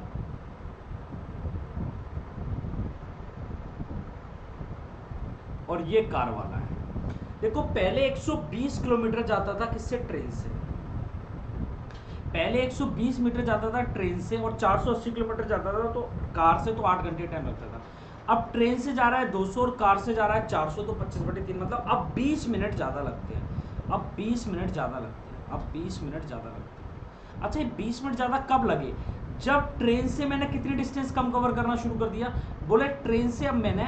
और ये कार वाला है। देखो, पहले 120 किलोमीटर जाता था किससे, ट्रेन से। पहले 120 मीटर जाता था ट्रेन से, और 480 किलोमीटर जाता था तो कार से, तो 8 घंटे टाइम लगता था। अब ट्रेन से जा रहा है 200 और कार से जा रहा है 400, तो 25/3, मतलब अब 20 मिनट ज़्यादा लगते हैं। अब 20 मिनट ज़्यादा लगते हैं। अब 20 मिनट ज़्यादा लगते हैं। अच्छा, ये 20 मिनट ज़्यादा कब लगे, जब ट्रेन से मैंने कितनी डिस्टेंस कम कवर करना शुरू कर दिया। बोले ट्रेन से, अब मैंने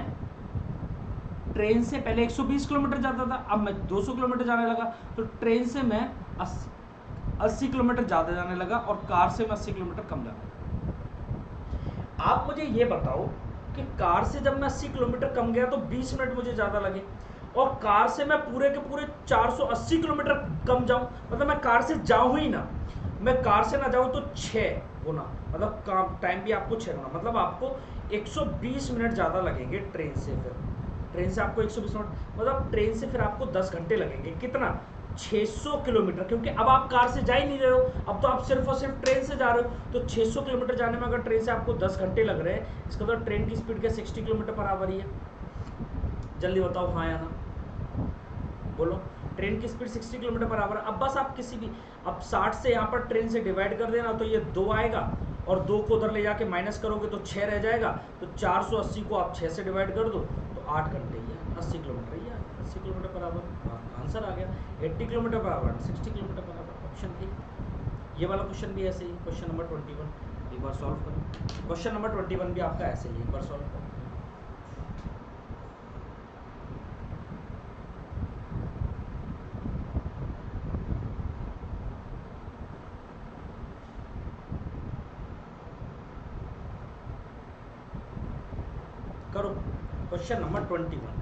ट्रेन से पहले 120 किलोमीटर जाता था, अब मैं 200 किलोमीटर जाने लगा, तो ट्रेन से मैं 80 किलोमीटर ज़्यादा जाने लगा, और कार से मैं 80 किलोमीटर कम जाने लगा। आप मुझे ये बताओ कि कार से जब मैं 80 किलोमीटर कम गया तो 20 मिनट मुझे ज़्यादा लगे, और कार से मैं पूरे के पूरे 480 किलोमीटर कम जाऊं, मतलब मैं कार से जाऊं ही ना, मैं कार से ना जाऊं तो 6 गुना, मतलब काम टाइम भी आपको 6 गुना, मतलब आपको 120 मिनट ज़्यादा लगेंगे ट्रेन से। फिर ट्रेन से आपको 120 मिनट, मतलब ट्रेन से फिर आपको 10 घंटे लगेंगे। कितना, 600 किलोमीटर, क्योंकि अब आप कार से जा ही नहीं रहे हो, अब तो आप सिर्फ और सिर्फ ट्रेन से जा रहे हो। तो 600 किलोमीटर जाने में अगर ट्रेन से आपको 10 घंटे लग रहे हैं, इसका मतलब ट्रेन की स्पीड क्या 60 किलोमीटर पर आवर ही है। जल्दी बताओ, हाँ या ना, बोलो। ट्रेन की स्पीड 60 किलोमीटर पर आवर। अब बस आप किसी भी, अब 60 से यहाँ पर ट्रेन से डिवाइड कर देना, तो ये 2 आएगा, और 2 को उधर ले जाके माइनस करोगे तो 6 रह जाएगा। तो 480 को आप 6 से डिवाइड कर दो, तो 8 घंटे ही है, 80 किलोमीटर ही है, 80 किलोमीटर पर आवर। आंसर आ गया 80 kilometre per our, 60 kilometre per our, option A. ये वाला क्वेश्चन भी ऐसे ही, क्वेश्चन नंबर 21 एक बार सॉल्व करो। क्वेश्चन नंबर 21 भी आपका ऐसे ही, एक बार सॉल्व करो। करो क्वेश्चन नंबर 21।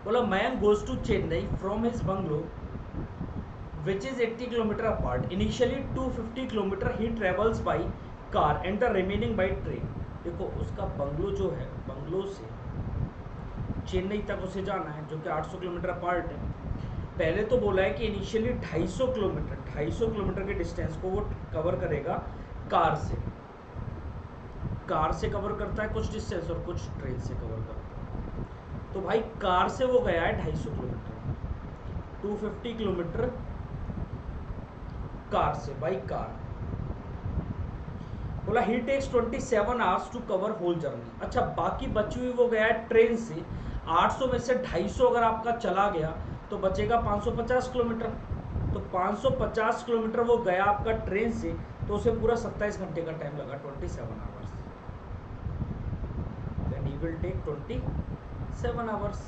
बोला, Mayank goes to Chennai from his bungalow, which is 80 kilometer apart. Initially 250 kilometer he travels by car and the remaining by train. देखो, उसका बंगलो जो है, बंगलो से चेन्नई तक उसे जाना है, जो कि 800 किलोमीटर अपार्ट है। पहले तो बोला है कि इनिशियली 250 किलोमीटर के डिस्टेंस को वो कवर करेगा कार से। कार से कवर करता है कुछ डिस्टेंस और कुछ ट्रेन से कवर करता है। तो भाई कार से वो गया है 250 किलोमीटर, 250 किलोमीटर कार से, बाई कार। बोला he takes 27 hours to cover whole journey. अच्छा, बाकी बची हुई वो गया है ट्रेन से। 800 में से 250 अगर आपका चला गया तो बचेगा 550 किलोमीटर। तो 550 किलोमीटर वो गया आपका ट्रेन से, तो उसे पूरा 27 घंटे का टाइम लगा, 27 hours. Then he will take 27 hours.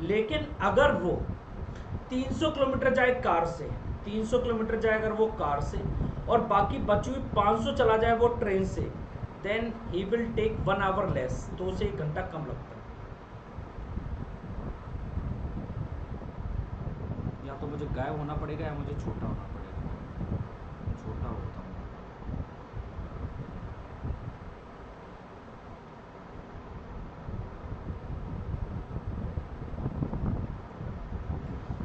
लेकिन अगर वो 300 किलोमीटर जाए कार से, 300 किलोमीटर जाए अगर वो कार से, और बाकी बची हुई 500 चला जाए वो ट्रेन से, then he will take 1 hour less, तो उसे 1 घंटा कम लगता है। या तो मुझे गायब होना पड़ेगा या मुझे छोटा होना पड़ेगा, छोटा होता हूँ।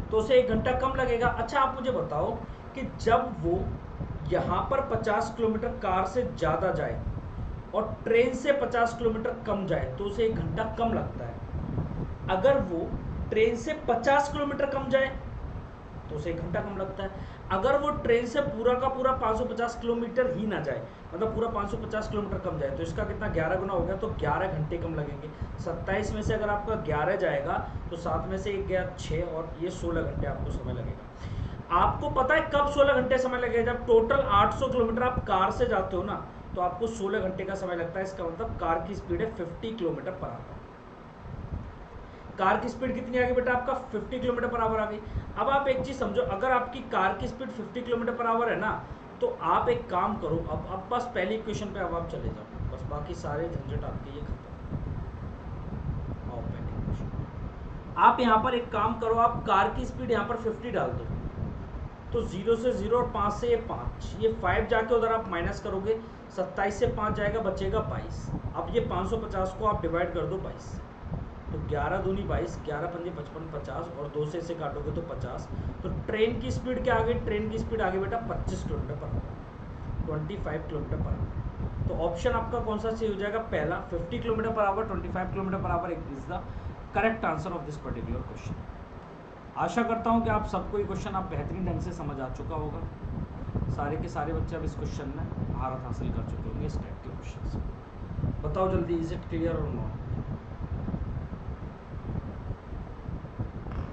तो उसे 1 घंटा कम लगेगा। अच्छा, आप मुझे बताओ कि जब वो यहाँ पर 50 किलोमीटर कार से ज़्यादा जाए और ट्रेन से 50 किलोमीटर कम जाए तो उसे 1 घंटा कम लगता है। अगर वो ट्रेन से 50 किलोमीटर कम जाए तो उसे 1 घंटा कम लगता है। अगर वो ट्रेन से पूरा का पूरा 550 किलोमीटर ही ना जाए, मतलब पूरा 550 किलोमीटर कम जाए, तो इसका कितना 11 गुना हो गया, तो 11 घंटे कम लगेंगे। 27 में से अगर आपका 11 जाएगा तो 7 में से 1 गया 6, और ये 16 घंटे आपको समय लगेगा। आपको पता है कब 16 घंटे समय लगेगा? जब टोटल 800 किलोमीटर आप कार से जाते हो ना, तो आपको 16 घंटे का समय लगता है। इसका मतलब कार की स्पीड है 50 किलोमीटर पर आवर। कार की स्पीड कितनी आ गई बेटा? आपका 50 किलोमीटर पर आवर आ गई। अब आप एक चीज़ समझो, अगर आपकी कार की स्पीड 50 किलोमीटर पर आवर है ना, तो आप एक काम करो, अब बस पहली इक्वेशन पे अब आप चले जाओ, बस बाकी सारे झंझट आपके ये खत्म। आओ पहली इक्वेशन। आप यहाँ पर एक काम करो, आप कार की स्पीड यहाँ पर 50 डाल दो, तो 0 से 0 और 5 से ये 5, ये 5 जाके उधर आप माइनस करोगे, 27 से 5 जाएगा, बचेगा 22। अब ये 550 को आप डिवाइड कर दो 22, तो 11 दूनी 22, 11 पंजे 55, 50, और 2 से इसे काटोगे तो 50। तो ट्रेन की स्पीड क्या आ गई? ट्रेन की स्पीड आ गई बेटा 25 kilometre per hour, 25 kilometre per our. तो ऑप्शन आपका कौन सा सही हो जाएगा? पहला, 50 kilometre per hour, 25 kilometre per hour is the correct answer of this particular question. आशा करता हूँ कि आप सबको ये क्वेश्चन आप बेहतरीन ढंग से समझ आ चुका होगा। सारे के सारे बच्चे अब इस क्वेश्चन में महारत हासिल कर चुके होंगे इस टाइप के क्वेश्चन से। बताओ जल्दी, इज इट क्लियर और नॉट?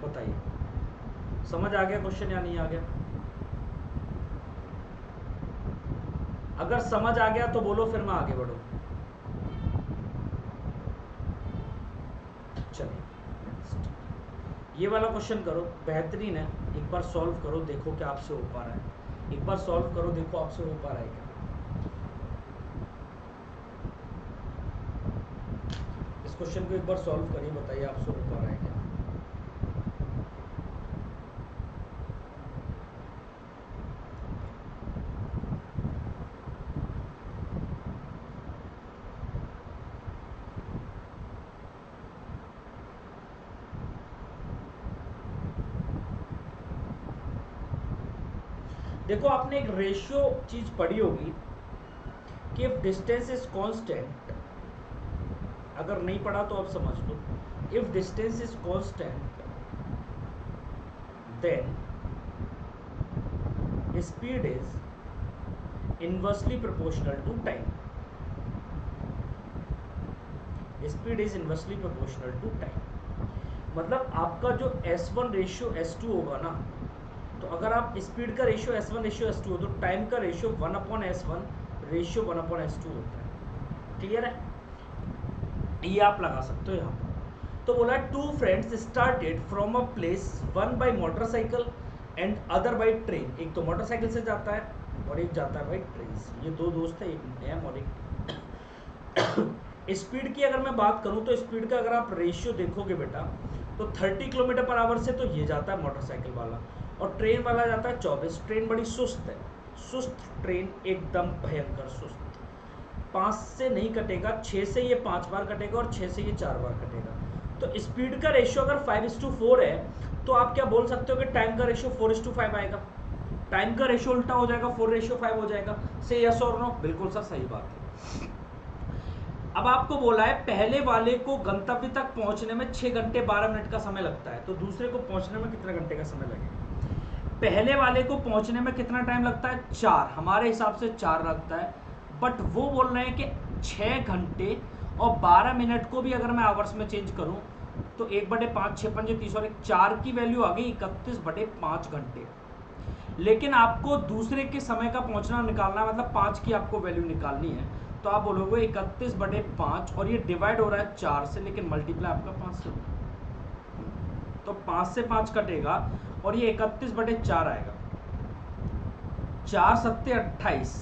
बताइए, समझ आ गया क्वेश्चन या नहीं आ गया? अगर समझ आ गया तो बोलो, फिर मैं आगे बढ़ूं। चलिए, ये वाला क्वेश्चन करो, बेहतरीन है। एक बार सॉल्व करो, देखो क्या आपसे हो पा रहा है। एक बार सॉल्व करो, देखो आपसे हो पा रहा है क्या। इस क्वेश्चन को एक बार सॉल्व करिए, बताइए आपसे हो पा रहा है क्या। देखो, आपने एक रेशियो चीज पढ़ी होगी कि इफ डिस्टेंस इज कांस्टेंट, अगर नहीं पढ़ा तो आप समझ लो, if distance is constant then speed is inversely proportional to time. Speed is inversely proportional to time, मतलब आपका जो S1 रेशियो S2 होगा ना, तो अगर आप स्पीड का रेशियो S1 रेशियो S2 हो, तो टाइम का रेशियो 1/S1 रेशियो 1/S2 होता है। क्लियर है? ये आप लगा सकते हो यहाँ पर। तो बोला, two friends started from a place, one by motorcycle and other by train. एक तो मोटरसाइकिल से जाता है और एक जाता है बाय ट्रेन से। ये दो दोस्त है, एक एम और एक स्पीड की अगर मैं बात करूं तो स्पीड का अगर आप रेशियो देखोगे बेटा, तो 30 किलोमीटर पर आवर से तो ये जाता है मोटरसाइकिल वाला, और ट्रेन वाला जाता है 24। ट्रेन बड़ी सुस्त है, सुस्त ट्रेन, एकदम भयंकर सुस्त। 5 से नहीं कटेगा, 6 से ये 5 बार कटेगा और 6 से ये 4 बार कटेगा। तो स्पीड का रेशियो अगर 5:4 है, तो आप क्या बोल सकते हो कि टाइम का रेशियो 4:5 आएगा। टाइम का रेशियो उल्टा हो जाएगा, 4:5 हो जाएगा। से यस और नो? बिल्कुल सर सही बात है। अब आपको बोला है पहले वाले को गंतव्य तक पहुंचने में 6 घंटे 12 मिनट का समय लगता है, तो दूसरे को पहुंचने में कितने घंटे का समय लगेगा? पहले वाले को पहुंचने में कितना टाइम लगता है? 4, हमारे हिसाब से 4 लगता है, बट वो बोल रहे हैं कि 6 घंटे और 12 मिनट को भी अगर मैं आवर्स में चेंज करूं तो 1/5, 6 पंजे 30 और 4 की वैल्यू आ गई 31/5 घंटे। लेकिन आपको दूसरे के समय का पहुंचना निकालना है, मतलब 5 की आपको वैल्यू निकालनी है, तो आप बोलोगे 31/5 और ये डिवाइड हो रहा है 4 से, लेकिन मल्टीप्लाई आपका 5 से होगा, तो 5 से 5 कटेगा और ये 31/4 आएगा। 4 सत्ते 28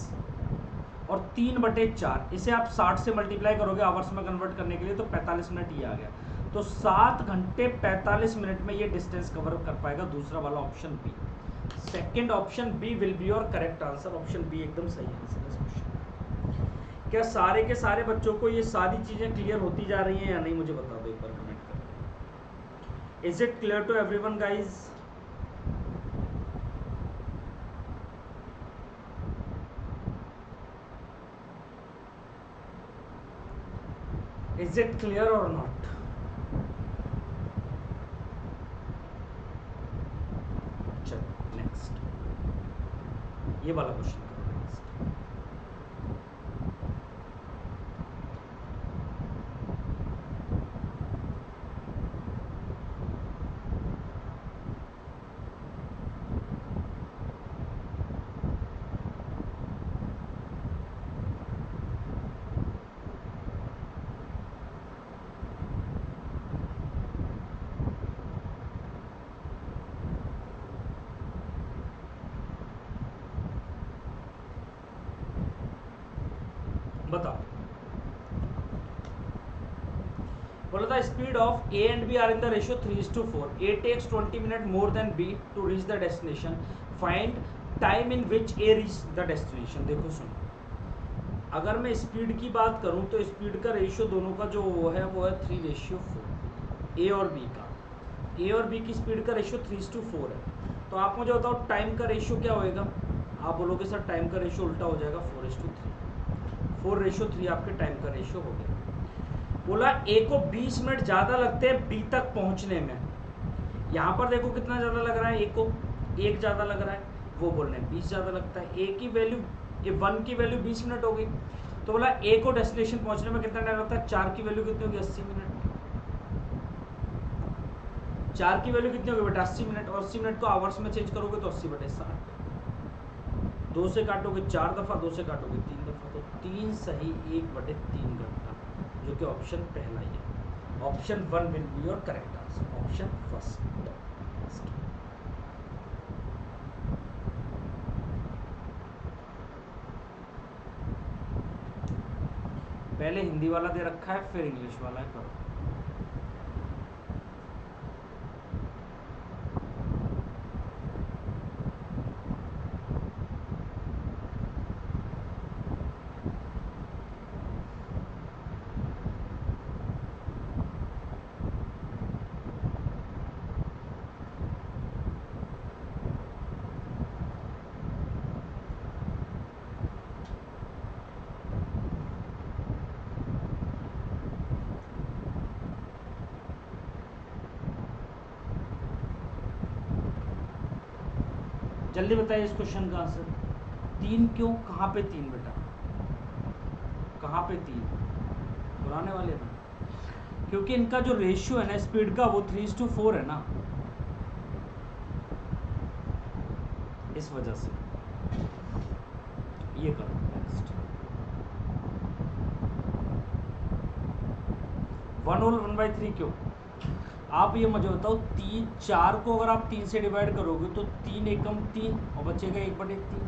और 3/4, इसे आप 60 से मल्टीप्लाई करोगे आवर्स में कन्वर्ट करने के लिए, तो 45 मिनट ये आ गया। तो 7 घंटे 45 मिनट में ये डिस्टेंस कवर कर पाएगा दूसरा वाला option B. Second option B will be your correct answer. Option B एकदम सही आंसर है इस क्वेश्चन। क्या सारे के सारे बच्चों को ये सारी चीजें क्लियर होती जा रही हैं या नहीं, मुझे बता दो एक बार कमेंट करके। Is it clear to everyone guys? Is it clear और नॉट? चलो नेक्स्ट, ये वाला क्वेश्चन करो नेक्स्ट। बताओ। बोला था speed of A and B are in the ratio 3:4। A takes 20 minute more than B to reach the destination, find time in which A reach the destination. देखो सुनो, अगर मैं स्पीड की बात करूं तो स्पीड का रेशियो दोनों का जो वो है 3:4, ए और बी का। ए और बी की स्पीड का रेशियो 3:4 है, तो आप मुझे बताओ टाइम का रेशियो क्या होएगा? आप बोलोगे सर टाइम का रेशियो उल्टा हो जाएगा, 4:3। 4:3 आपके टाइम का रेशियो हो गया। बोला ए को 20 मिनट ज़्यादा लगते हैं बी तक पहुंचने में। यहाँ पर देखो कितना ज़्यादा लग रहा है, ए को 1 ज़्यादा लग रहा है, वो बोल रहे हैं 20 ज़्यादा लगता है। ए की वैल्यू, ए 1 की वैल्यू 20 मिनट हो गई, तो बोला ए को डेस्टिनेशन पहुंचने में कितना टाइम लगता है? 4 की वैल्यू कितनी होगी? 80 मिनट। 4 की वैल्यू कितनी होगी बेटा? 80 मिनट। और 80 मिनट को आवर्स में चेंज करोगे तो 80/60। 2 से काटोगे 4 दफ़ा, 2 से काटोगे 3 दफ़ा, तो 3 सही 1/3 घंटा, जो कि ऑप्शन पहला ही है। Option 1 will be your correct answer, option first. पहले हिंदी वाला दे रखा है, फिर इंग्लिश वाला है, करो। जल्दी बताइए इस क्वेश्चन का आंसर। 3 क्यों? कहाँ पे 3 बेटा? कहाँ पे 3? पुराने वाले में, क्योंकि इनका जो रेशियो है ना स्पीड का वो 3:4 है ना, इस वजह से। ये करो नेक्स्ट। 1/3 क्यों? आप ये मुझे बताओ, 4 को अगर आप 3 से डिवाइड करोगे तो 3 एकम 3 और बचेगा 1/3,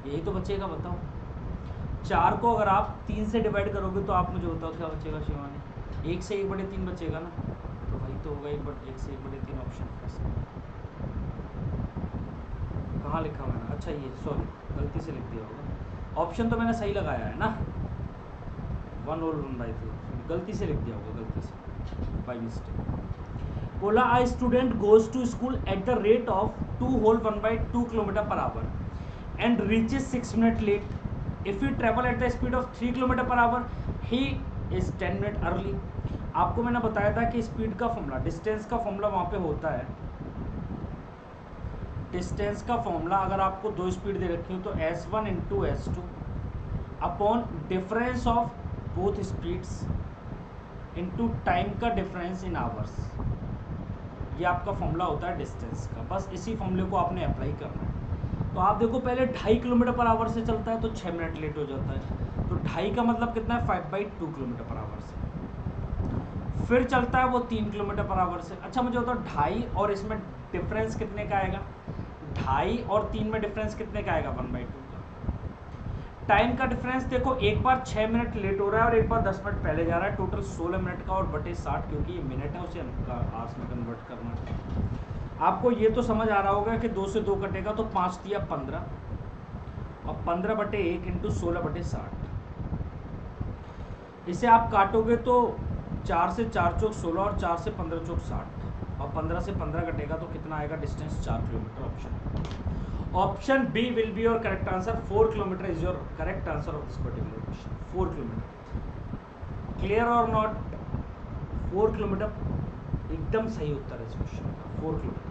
यही तो बचेगा। बताओ 4 को अगर आप 3 से डिवाइड करोगे तो आप मुझे बताओ क्या बचेगा शिवानी? 1 से 1/3 बचेगा ना, तो वही तो होगा 1 से 1/3 ऑप्शन फर्स्ट। कहाँ लिखा मैंने? अच्छा ये सॉरी गलती से लिख दिया होगा, ऑप्शन तो मैंने सही लगाया है ना, 1/3 गलती से लिख दिया होगा, गलती से बाई मिस्टेक। बोला I student goes to school at the rate of 2 whole 1/2 kilometre per hour and reaches 6 minutes late. If he travel at the speed of 3 kilometre per our he is 10 minutes early. आपको मैंने बताया था कि speed का formula, distance का formula वहाँ पे होता है। डिस्टेंस का फॉर्मूला अगर आपको दो स्पीड दे रखी हो तो S1 into S2 upon difference of both speeds into time का डिफरेंस इन आवर्स, ये आपका फॉर्मूला होता है डिस्टेंस का। बस इसी फॉर्मूले को आपने अप्लाई करना है। तो आप देखो पहले 2.5 किलोमीटर पर आवर से चलता है तो 6 मिनट लेट हो जाता है, तो 2.5 का मतलब कितना है 5/2 किलोमीटर पर आवर से। फिर चलता है वो 3 किलोमीटर पर आवर से। अच्छा मुझे बताओ 2.5 और इसमें डिफरेंस कितने का आएगा, 2.5 और 3 में डिफरेंस कितने का आएगा 1/2 का। टाइम का डिफरेंस देखो, एक बार 6 मिनट लेट हो रहा है और एक बार 10 मिनट पहले जा रहा है, टोटल 16 मिनट का और बटे 60 क्योंकि ये मिनट है उसे आवर्स में कन्वर्ट करना है। आपको ये तो समझ आ रहा होगा कि 2 से 2 कटेगा तो 5 दिया 15 और 15/1 इंटू 16/60। इसे आप काटोगे तो 4 से 4 चौक 16 और 4 से 15 चौक 60 और 15 से 15 कटेगा तो कितना आएगा distance 4 kilometre. Option B will be your correct answer. 4 kilometre is your correct answer of this particular question. 4 kilometre, clear और नॉट? 4 किलोमीटर एकदम सही उत्तर है इस क्वेश्चन का, 4 किलोमीटर।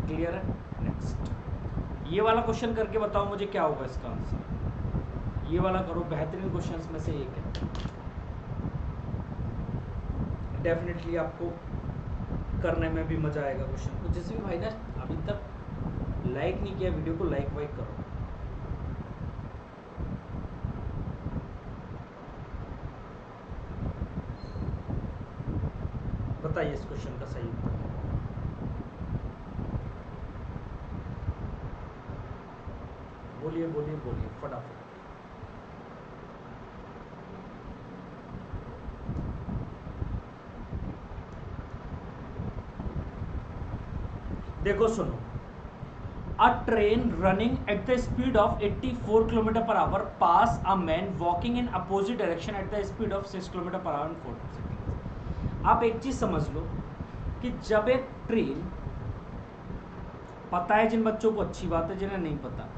क्लियर है? नेक्स्ट ये वाला क्वेश्चन करके बताओ मुझे क्या होगा इसका आंसर। ये वाला करो, बेहतरीन क्वेश्चंस में से एक है, डेफिनेटली आपको करने में भी मजा आएगा क्वेश्चन को। जिस भी भाई ने अभी तक लाइक नहीं किया वीडियो को, लाइक वाइक करो। बताइए इस क्वेश्चन का सही उत्तर। बोलिए बोलिए बोलिए फटाफट। देखो सुनो, a train running at the speed of 84 km per hour pass a man walking in opposite direction at the speed of 6 km per hour in 40 seconds। आप एक चीज समझ लो कि जब एक ट्रेन, पता है जिन बच्चों को अच्छी बात है, जिन्हें नहीं पता,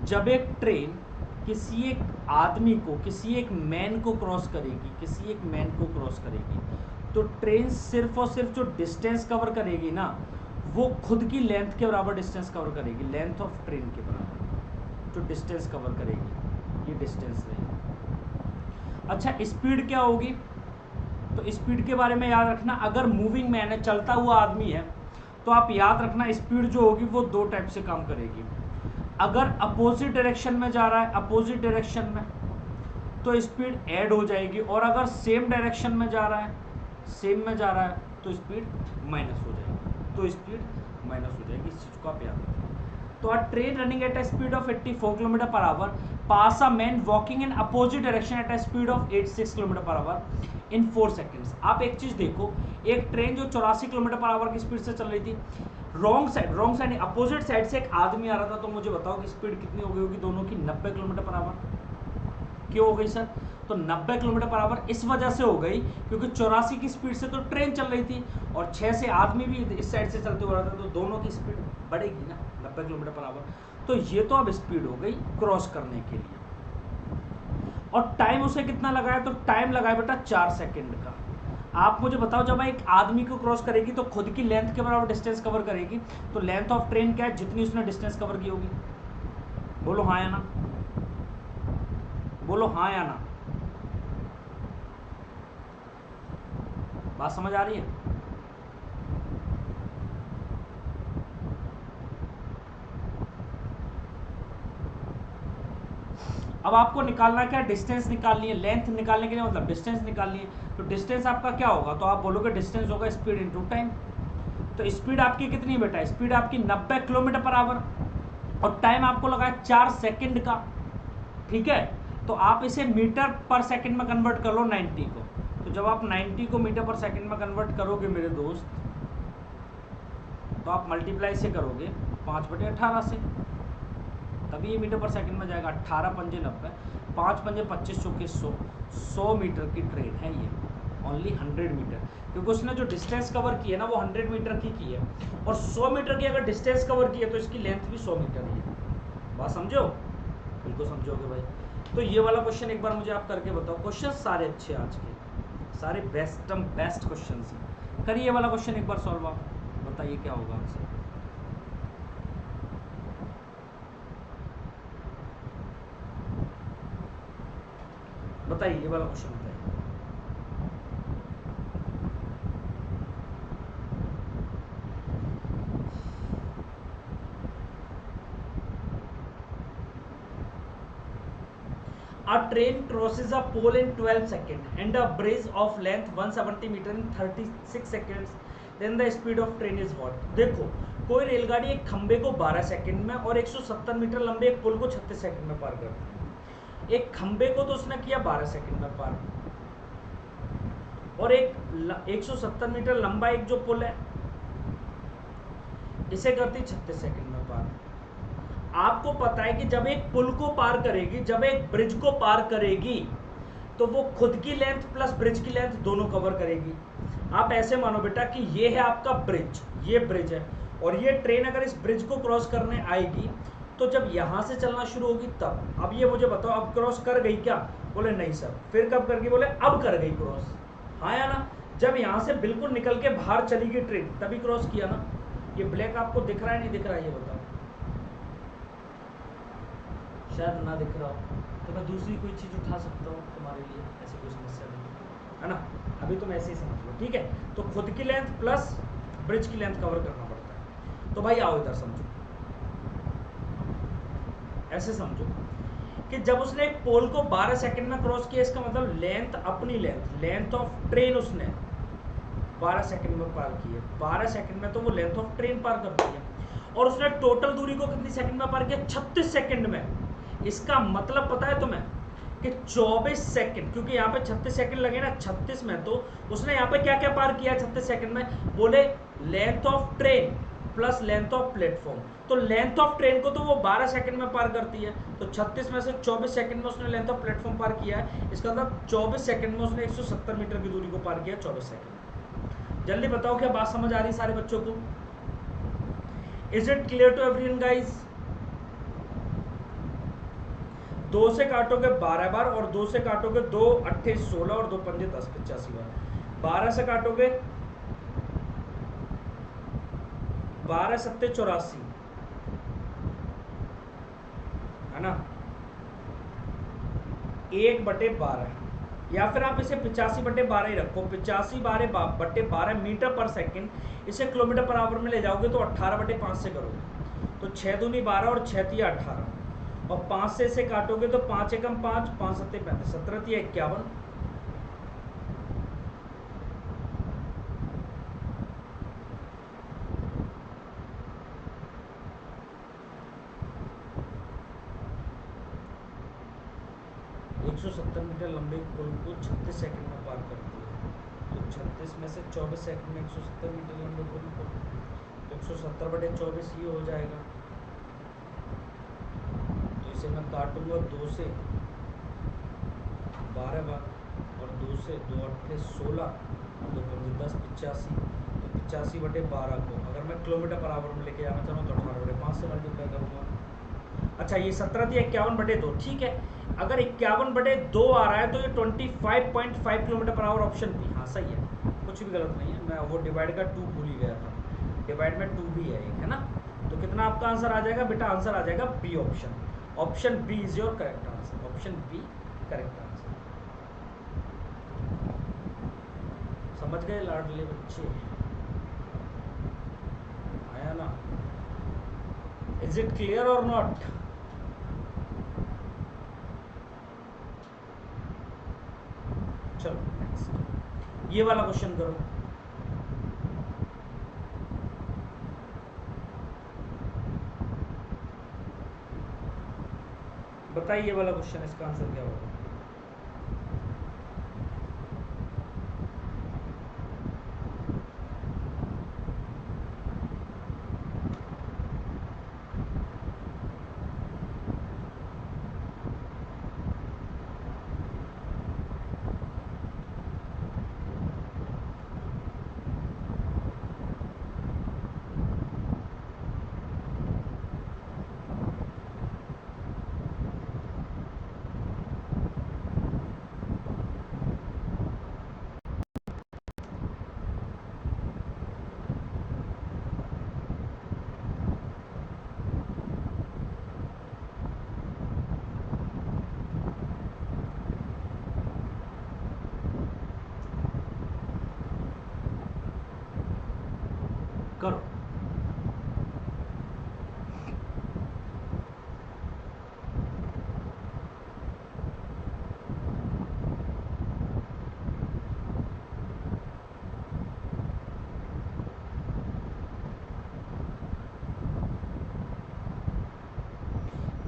जब एक ट्रेन किसी एक आदमी को, किसी एक मैन को क्रॉस करेगी, किसी एक मैन को क्रॉस करेगी, तो ट्रेन सिर्फ और सिर्फ जो डिस्टेंस कवर करेगी ना, वो खुद की लेंथ के बराबर डिस्टेंस कवर करेगी। लेंथ ऑफ ट्रेन के बराबर जो डिस्टेंस कवर करेगी, ये डिस्टेंस रहेगी। अच्छा स्पीड क्या होगी, तो स्पीड के बारे में याद रखना, अगर मूविंग मैन है, चलता हुआ आदमी है, तो आप याद रखना स्पीड जो होगी वो दो टाइप से काम करेगी। अगर अपोजिट डायरेक्शन में जा रहा है, अपोजिट डायरेक्शन में, तो स्पीड ऐड हो जाएगी, और अगर सेम डायरेक्शन में जा रहा है, सेम में जा रहा है, तो स्पीड माइनस हो जाएगी। तो स्पीड माइनस हो जाएगी, इस चीज को आप याद रखें। तो अ train running at a speed of 84 kilometre per our pass a man walking in opposite direction at a speed of 86 kilometre per our in 4 seconds. आप एक चीज देखो, एक ट्रेन जो 84 किलोमीटर पर आवर की स्पीड से चल रही थी, रॉन्ग साइड अपोजिट साइड से एक आदमी आ रहा था, तो मुझे बताओ कि स्पीड कितनी हो गई होगी दोनों की? 90 किलोमीटर पर आवर। क्यों हो गई सर? तो 90 किलोमीटर पर आवर इस वजह से हो गई क्योंकि 84 की स्पीड से तो ट्रेन चल रही थी और 6 से आदमी भी इस साइड से चलते हुए रहा था, तो दोनों की स्पीड बढ़ेगी ना 90 किलोमीटर पर आवर। तो ये तो अब स्पीड हो गई क्रॉस करने के लिए। और टाइम उसे कितना लगाया? तो टाइम लगाया बेटा 4 सेकेंड का। आप मुझे बताओ, जब एक आदमी को क्रॉस करेगी तो खुद की लेंथ के बराबर डिस्टेंस कवर करेगी, तो लेंथ ऑफ ट्रेन क्या है? जितनी उसने डिस्टेंस कवर की होगी। बोलो हाँ या ना, बोलो हाँ या ना। बात समझ आ रही है? अब आपको निकालना क्या? डिस्टेंस निकालनी है। लेंथ निकालने के लिए मतलब डिस्टेंस निकालनी है। तो डिस्टेंस आपका क्या होगा? तो आप बोलोगे डिस्टेंस होगा स्पीड इनटू टाइम। तो स्पीड आपकी कितनी है बेटा? स्पीड आपकी 90 किलोमीटर पर आवर और टाइम आपको लगा 4 सेकंड का। ठीक है, तो आप इसे मीटर पर सेकंड में कन्वर्ट कर लो 90 को। तो जब आप 90 को मीटर पर सेकंड में कन्वर्ट करोगे मेरे दोस्त, तो आप मल्टीप्लाई से करोगे 5/18 से, तभी ये मीटर पर सेकंड में जाएगा। 18 पंजे 90, 5 पंजे 25, 100 मीटर की ट्रेन है ये। ओनली 100 मीटर, क्योंकि उसने जो डिस्टेंस कवर की है ना वो 100 मीटर की है, और 100 मीटर की अगर डिस्टेंस कवर की है तो इसकी लेंथ भी 100 मीटर ही है। बात समझो? बिल्कुल समझोगे भाई। तो ये वाला क्वेश्चन एक बार मुझे आप करके बताओ। क्वेश्चन सारे अच्छे आज के, सारे बेस्ट क्वेश्चन हैं। करिए ये वाला क्वेश्चन एक बार सॉल्व आप, बताइए क्या होगा आंसर। बताइए ये वाला क्वेश्चन बताइए। A train crosses a pole in 12 seconds and a bridge of length 170 meter in 36 seconds. Then the speed of train is what? देखो, कोई रेलगाड़ी एक खंबे को 12 सेकंड में और 170 मीटर लंबे एक पुल को 36 सेकंड में पार करती है। एक खंबे को तो उसने किया 12 सेकंड में पार, और एक 170 मीटर लंबा एक जो पुल है इसे करती 36 सेकंड में पार। आपको पता है कि जब एक पुल को पार करेगी, जब एक ब्रिज को पार करेगी, तो वो खुद की लेंथ प्लस ब्रिज की लेंथ दोनों कवर करेगी। आप ऐसे मानो बेटा कि ये है आपका ब्रिज, ये ब्रिज है, और ये ट्रेन अगर इस ब्रिज को क्रॉस करने आएगी तो जब यहां से चलना शुरू होगी तब। अब ये मुझे बताओ, अब क्रॉस कर गई क्या? बोले नहीं सर। फिर कब कर गई? बोले अब कर गई क्रॉस। हाँ या ना? जब यहां से बिल्कुल निकल के बाहर चली गई ट्रेन तभी क्रॉस किया ना। ये ब्लैक आपको दिख रहा है नहीं दिख रहा है ये बताओ? शायद ना दिख रहा हो तो मैं दूसरी कोई चीज़ उठा सकता हूँ तुम्हारे लिए, ऐसी कोई समस्या नहीं है ना। अभी तुम ऐसे ही समझ लो, ठीक है? तो खुद की लेंथ प्लस ब्रिज की लेंथ कवर करना पड़ता है। तो भाई आओ इधर समझो, ऐसे समझो कि जब उसने एक पोल को 12 सेकंड में क्रॉस किया, इसका मतलब लेंथ, अपनी लेंथ ऑफ ट्रेन उसने 12 सेकंड में पार की है। 12 सेकंड में तो वो लेंथ ऑफ ट्रेन पार करती है, और उसने टोटल दूरी को कितनी सेकंड में पार किया? 36 सेकंड में। इसका मतलब पता है तुम्हें कि 24 सेकंड, क्योंकि यहाँ पे 36 सेकंड लगे ना 36 में, तो उसने यहाँ पे क्या क्या पार किया 36 सेकंड में? बोले length of train plus length of platform. तो लेंथ ऑफ ट्रेन को तो वो 12 सेकंड में पार करती है, तो 36 में से 24 सेकंड में उसने लेंथ ऑफ प्लेटफॉर्म पार किया है। इसका मतलब 24 सेकंड में उसने 170 मीटर की दूरी को पार किया 24 सेकंड। जल्दी बताओ क्या बात समझ आ रही सारे बच्चों को? Is it clear to everyone guys? 2 से काटोगे 12 बार, और 2 से काटोगे 2 8 16 और 2 पंजे 10 85 बार। 12 से काटोगे 12 सत्ते 84 है ना, 1/12, या फिर आप इसे 85/12 ही रखो। 85/12 मीटर पर सेकंड। इसे किलोमीटर पर आवर में ले जाओगे तो 18/5 से करोगे, तो 6 दूनी 12 और 6 तिया 18, और 5 से इसे काटोगे तो 5 एकम 5, 5 सत्ते 35, 17 तिया 51। ...170 मीटर लंबे पुल को 36 सेकंड में पार करती है, तो 36 में से 24 सेकंड में 170 मीटर लंबे पुल को, तो 170/24 ये हो जाएगा। तो इसे मैं काटूंगा 2 से 12 बार, और 2 से 2 8 16 और 2 पंजे 10 85, तो 85/12 को अगर मैं किलोमीटर पर आवर में लेके जाना चाहूँ तो 18/5 से मल्टीप्लाई करूँगा। अच्छा, ये 17 थी 51/2, ठीक है। अगर 51/2 आ रहा है तो ये 25.5 kilometre per our, option B. हाँ सही है, कुछ भी गलत नहीं है। मैं वो डिवाइड का 2 भूल ही गया था, डिवाइड में 2 भी है एक, है ना। तो कितना आपका आंसर आ जाएगा बेटा? आंसर आ जाएगा B option. Option B is your correct answer. Option B correct answer. समझ गए लाडले बच्चे? आया ना? इज इट क्लियर और नॉट? चलो नेक्स्ट, ये वाला क्वेश्चन करो। बताइए ये वाला क्वेश्चन, इसका आंसर क्या होगा?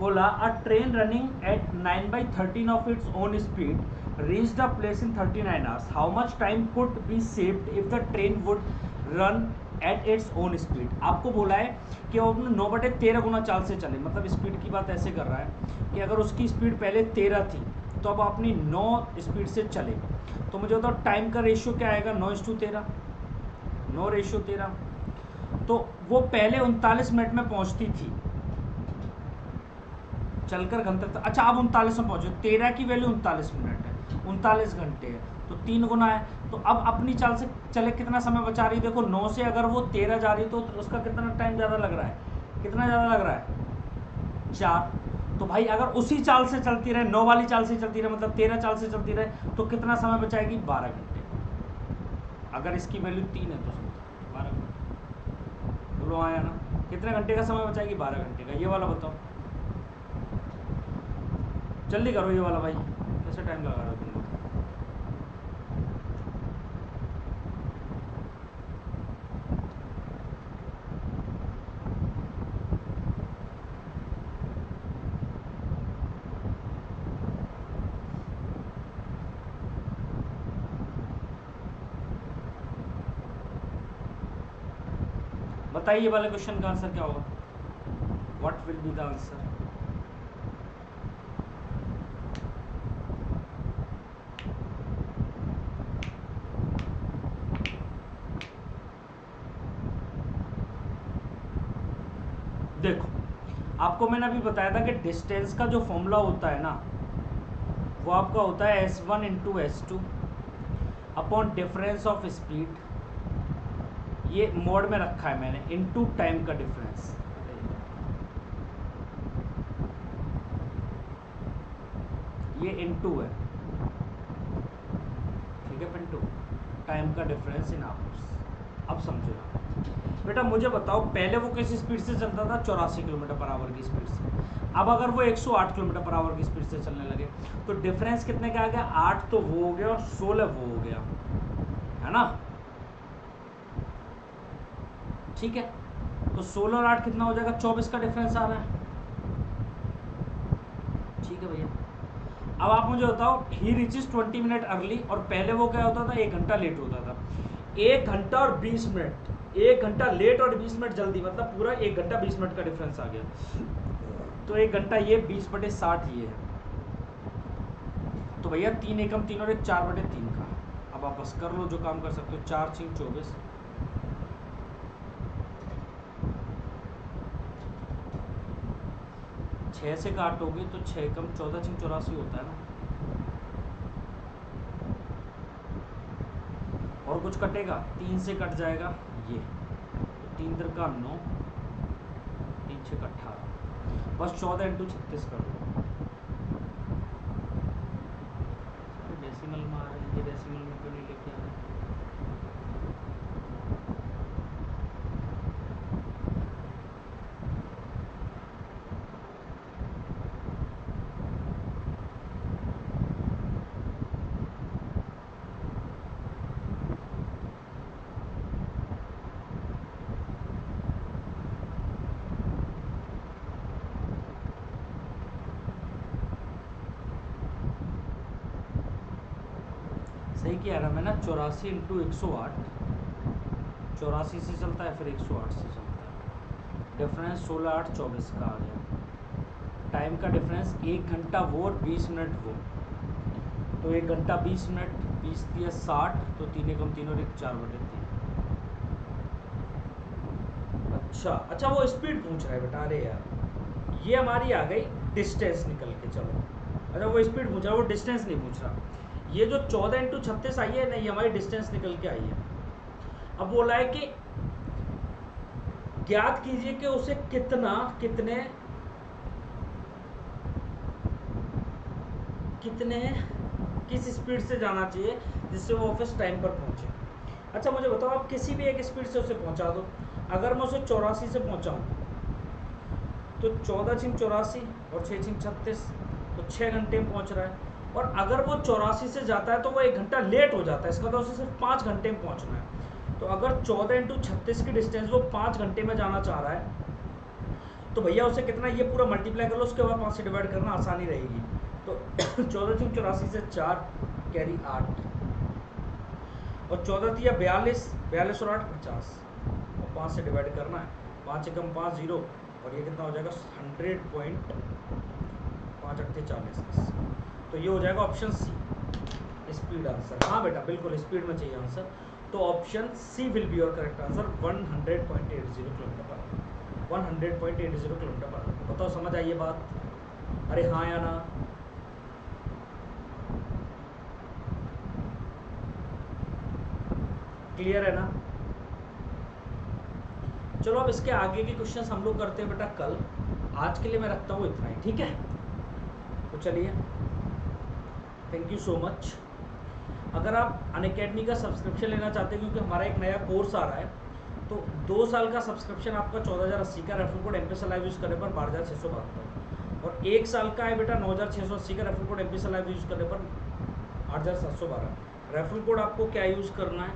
बोला अ train running at 9/13 of its own speed reached a place in 39 hours, how much time could be saved if the train would run at its own speed. आपको बोला है कि वो अपने 9/13 गुना चाल से चले, मतलब स्पीड की बात ऐसे कर रहा है कि अगर उसकी स्पीड पहले 13 थी तो अब अपनी 9 स्पीड से चले, तो मुझे बताओ टाइम का रेशियो क्या आएगा, 9:13, 9:13। तो वो पहले 39 मिनट में पहुंचती थी चलकर गंतव्य, अच्छा अब 39 में पहुंचे, 13 की वैल्यू 39 मिनट है, 39 घंटे है, तो 3 गुना है। तो अब अपनी चाल से चले कितना समय बचा रही है, देखो 9 से अगर वो 13 जा रही तो उसका कितना टाइम ज़्यादा लग रहा है, कितना ज़्यादा लग रहा है, 4। तो भाई अगर उसी चाल से चलती रहे, 9 वाली चाल से चलती रहे, मतलब 13 चाल से चलती रहे, तो कितना समय बचाएगी, 12 घंटे। अगर इसकी वैल्यू 3 है तो 12 घंटे, बोलो आया ना, कितने घंटे का समय बचाएगी, 12 घंटे का। ये वाला बताओ, जल्दी करो ये वाला भाई, कैसे टाइम लगा रहे हो तुम लोग। बताइए ये वाले क्वेश्चन का आंसर क्या होगा, what will be the answer. देखो आपको मैंने अभी बताया था कि डिस्टेंस का जो फॉर्मूला होता है ना, वो आपका होता है S1 into S2 upon difference of speed, ये मोड में रखा है मैंने, इनटू टाइम का डिफरेंस, ये इनटू है, ठीक है, पिंटू, टाइम का डिफरेंस इन आवर्स। अब समझो ना बेटा, मुझे बताओ पहले वो किस स्पीड से चलता था, 84 किलोमीटर पर आवर की स्पीड से। अब अगर वो 108 किलोमीटर पर आवर की स्पीड से चलने लगे तो डिफरेंस कितने का आ गया, 8 तो वो हो गया और 16 वो हो गया, है ना, ठीक है। तो 16 और 8 कितना हो जाएगा, 24 का डिफरेंस आ रहा है, ठीक है भैया। अब आप मुझे बताओ ही रिचेस 20 मिनट अर्ली, और पहले वो क्या होता था, 1 घंटा लेट होता था। 1 घंटा और 20 मिनट, 1 घंटा लेट और 20 मिनट जल्दी, मतलब पूरा 1 घंटा 20 मिनट का डिफरेंस आ गया। तो 1 घंटा ये 20/60 ये है, तो भैया 3 एकम 3 और 1 4/3 का। अब आप बस कर लो जो काम कर सकते हो, 4 6 24, 6 से काटोगे तो 6 एकम 14 6 84 होता है ना, और कुछ कटेगा, 3 से कट जाएगा ये, तो 3 3 का 9, 3 6 का 18, बस 14 इंटू 36 कर दो। डेसिमल में आ रही है, डेसिमल में क्यों नहीं लेके आ रहे, सही किया रहा मैं ना, 84 इंटू 108, 84 से चलता है फिर 108 से चलता है, डिफरेंस 16 8 24 का आ गया। टाइम का डिफरेंस 1 घंटा वो और 20 मिनट वो, तो 1 घंटा 20 मिनट, 20 दिया 60, तो 3 एकम 3 और 1 4/3। अच्छा वो स्पीड पूछ रहा है बेटा, अरे यार ये हमारी आ गई डिस्टेंस निकल के, चलो अच्छा वो स्पीड पूछ रहा है, वो डिस्टेंस नहीं पूछ रहा। ये जो 14 इंटू 36 आई है ना, ये हमारी डिस्टेंस निकल के आई है। अब बोला है कि ज्ञात कीजिए कि उसे कितने किस स्पीड से जाना चाहिए जिससे वो ऑफिस टाइम पर पहुंचे। अच्छा मुझे बताओ, आप किसी भी एक स्पीड से उसे पहुंचा दो, अगर मैं उसे 84 से पहुंचाऊं तो 14 6 84 और 6 6 36, तो 6 घंटे में पहुंच रहा है। और अगर वो 84 से जाता है तो वो 1 घंटा लेट हो जाता है, इसका तो उसे सिर्फ 5 घंटे में पहुंचना है। तो अगर 14 इंटू 36 की डिस्टेंस वो 5 घंटे में जाना चाह रहा है, तो भैया उसे कितना, ये पूरा मल्टीप्लाई कर लो, उसके बाद 5 से डिवाइड करना आसानी रहेगी। तो 14 से 4 कैरी 8 और 14 थी 42, 42 और 8 50 और 5 से डिवाइड करना है, 5 एकम 5 0 और ये कितना हो जाएगा 100.5 8 40। तो ये हो जाएगा ऑप्शन सी स्पीड आंसर। हाँ बेटा बिल्कुल स्पीड में चाहिए आंसर, तो option C will be your correct answer. 100.80 kilometre पर 100.80 किलोमीटर पर। बताओ समझ आई ये बात? अरे हाँ या ना? क्लियर है ना? चलो अब इसके आगे के क्वेश्चंस हम लोग करते हैं बेटा कल। आज के लिए मैं रखता हूँ इतना ही, ठीक है? तो चलिए, थैंक यू सो मच। अगर आप अनअकैडमी का सब्सक्रिप्शन लेना चाहते हैं, क्योंकि हमारा एक नया कोर्स आ रहा है, तो 2 साल का सब्सक्रिप्शन आपका 14,080 का, referral code MPS live use करने पर 12,672, और 1 साल का है बेटा 9,680 का, referral code MPS live use करने पर 8,712। रेफरल कोड आपको क्या यूज़ करना है?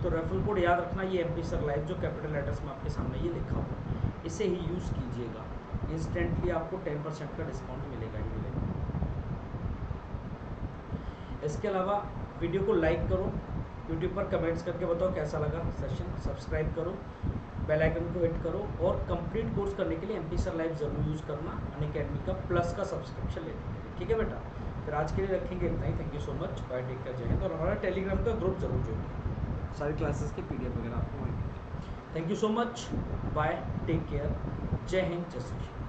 तो रेफरल कोड याद रखना, ये एमपीएस लाइव जो कैपिटल लेटर्स में आपके सामने ये लिखा हुआ, इसे ही यूज़ कीजिएगा। इंस्टेंटली आपको 10% का डिस्काउंट मिलेगा ही मिलेगा। इसके अलावा वीडियो को लाइक करो, यूट्यूब पर कमेंट्स करके बताओ कैसा लगा सेशन, सब्सक्राइब करो, बेल आइकन को हिट करो, और कंप्लीट कोर्स करने के लिए एमपीएस लाइव जरूर यूज़ करना अनअकैडमी का प्लस का सब्सक्रिप्शन लेने के लिए, ठीक है बेटा? फिर आज के लिए रखेंगे इतना ही। Thank you so much, bye, take care, जय हिंद। और हमारा टेलीग्राम का ग्रुप जरूर ज्वाइन करें, सारी क्लासेस के PDF वगैरह आपको वहीं मिलेंगे। Thank you so much, bye, take care, जय हिंद, जय श्री कृष्ण।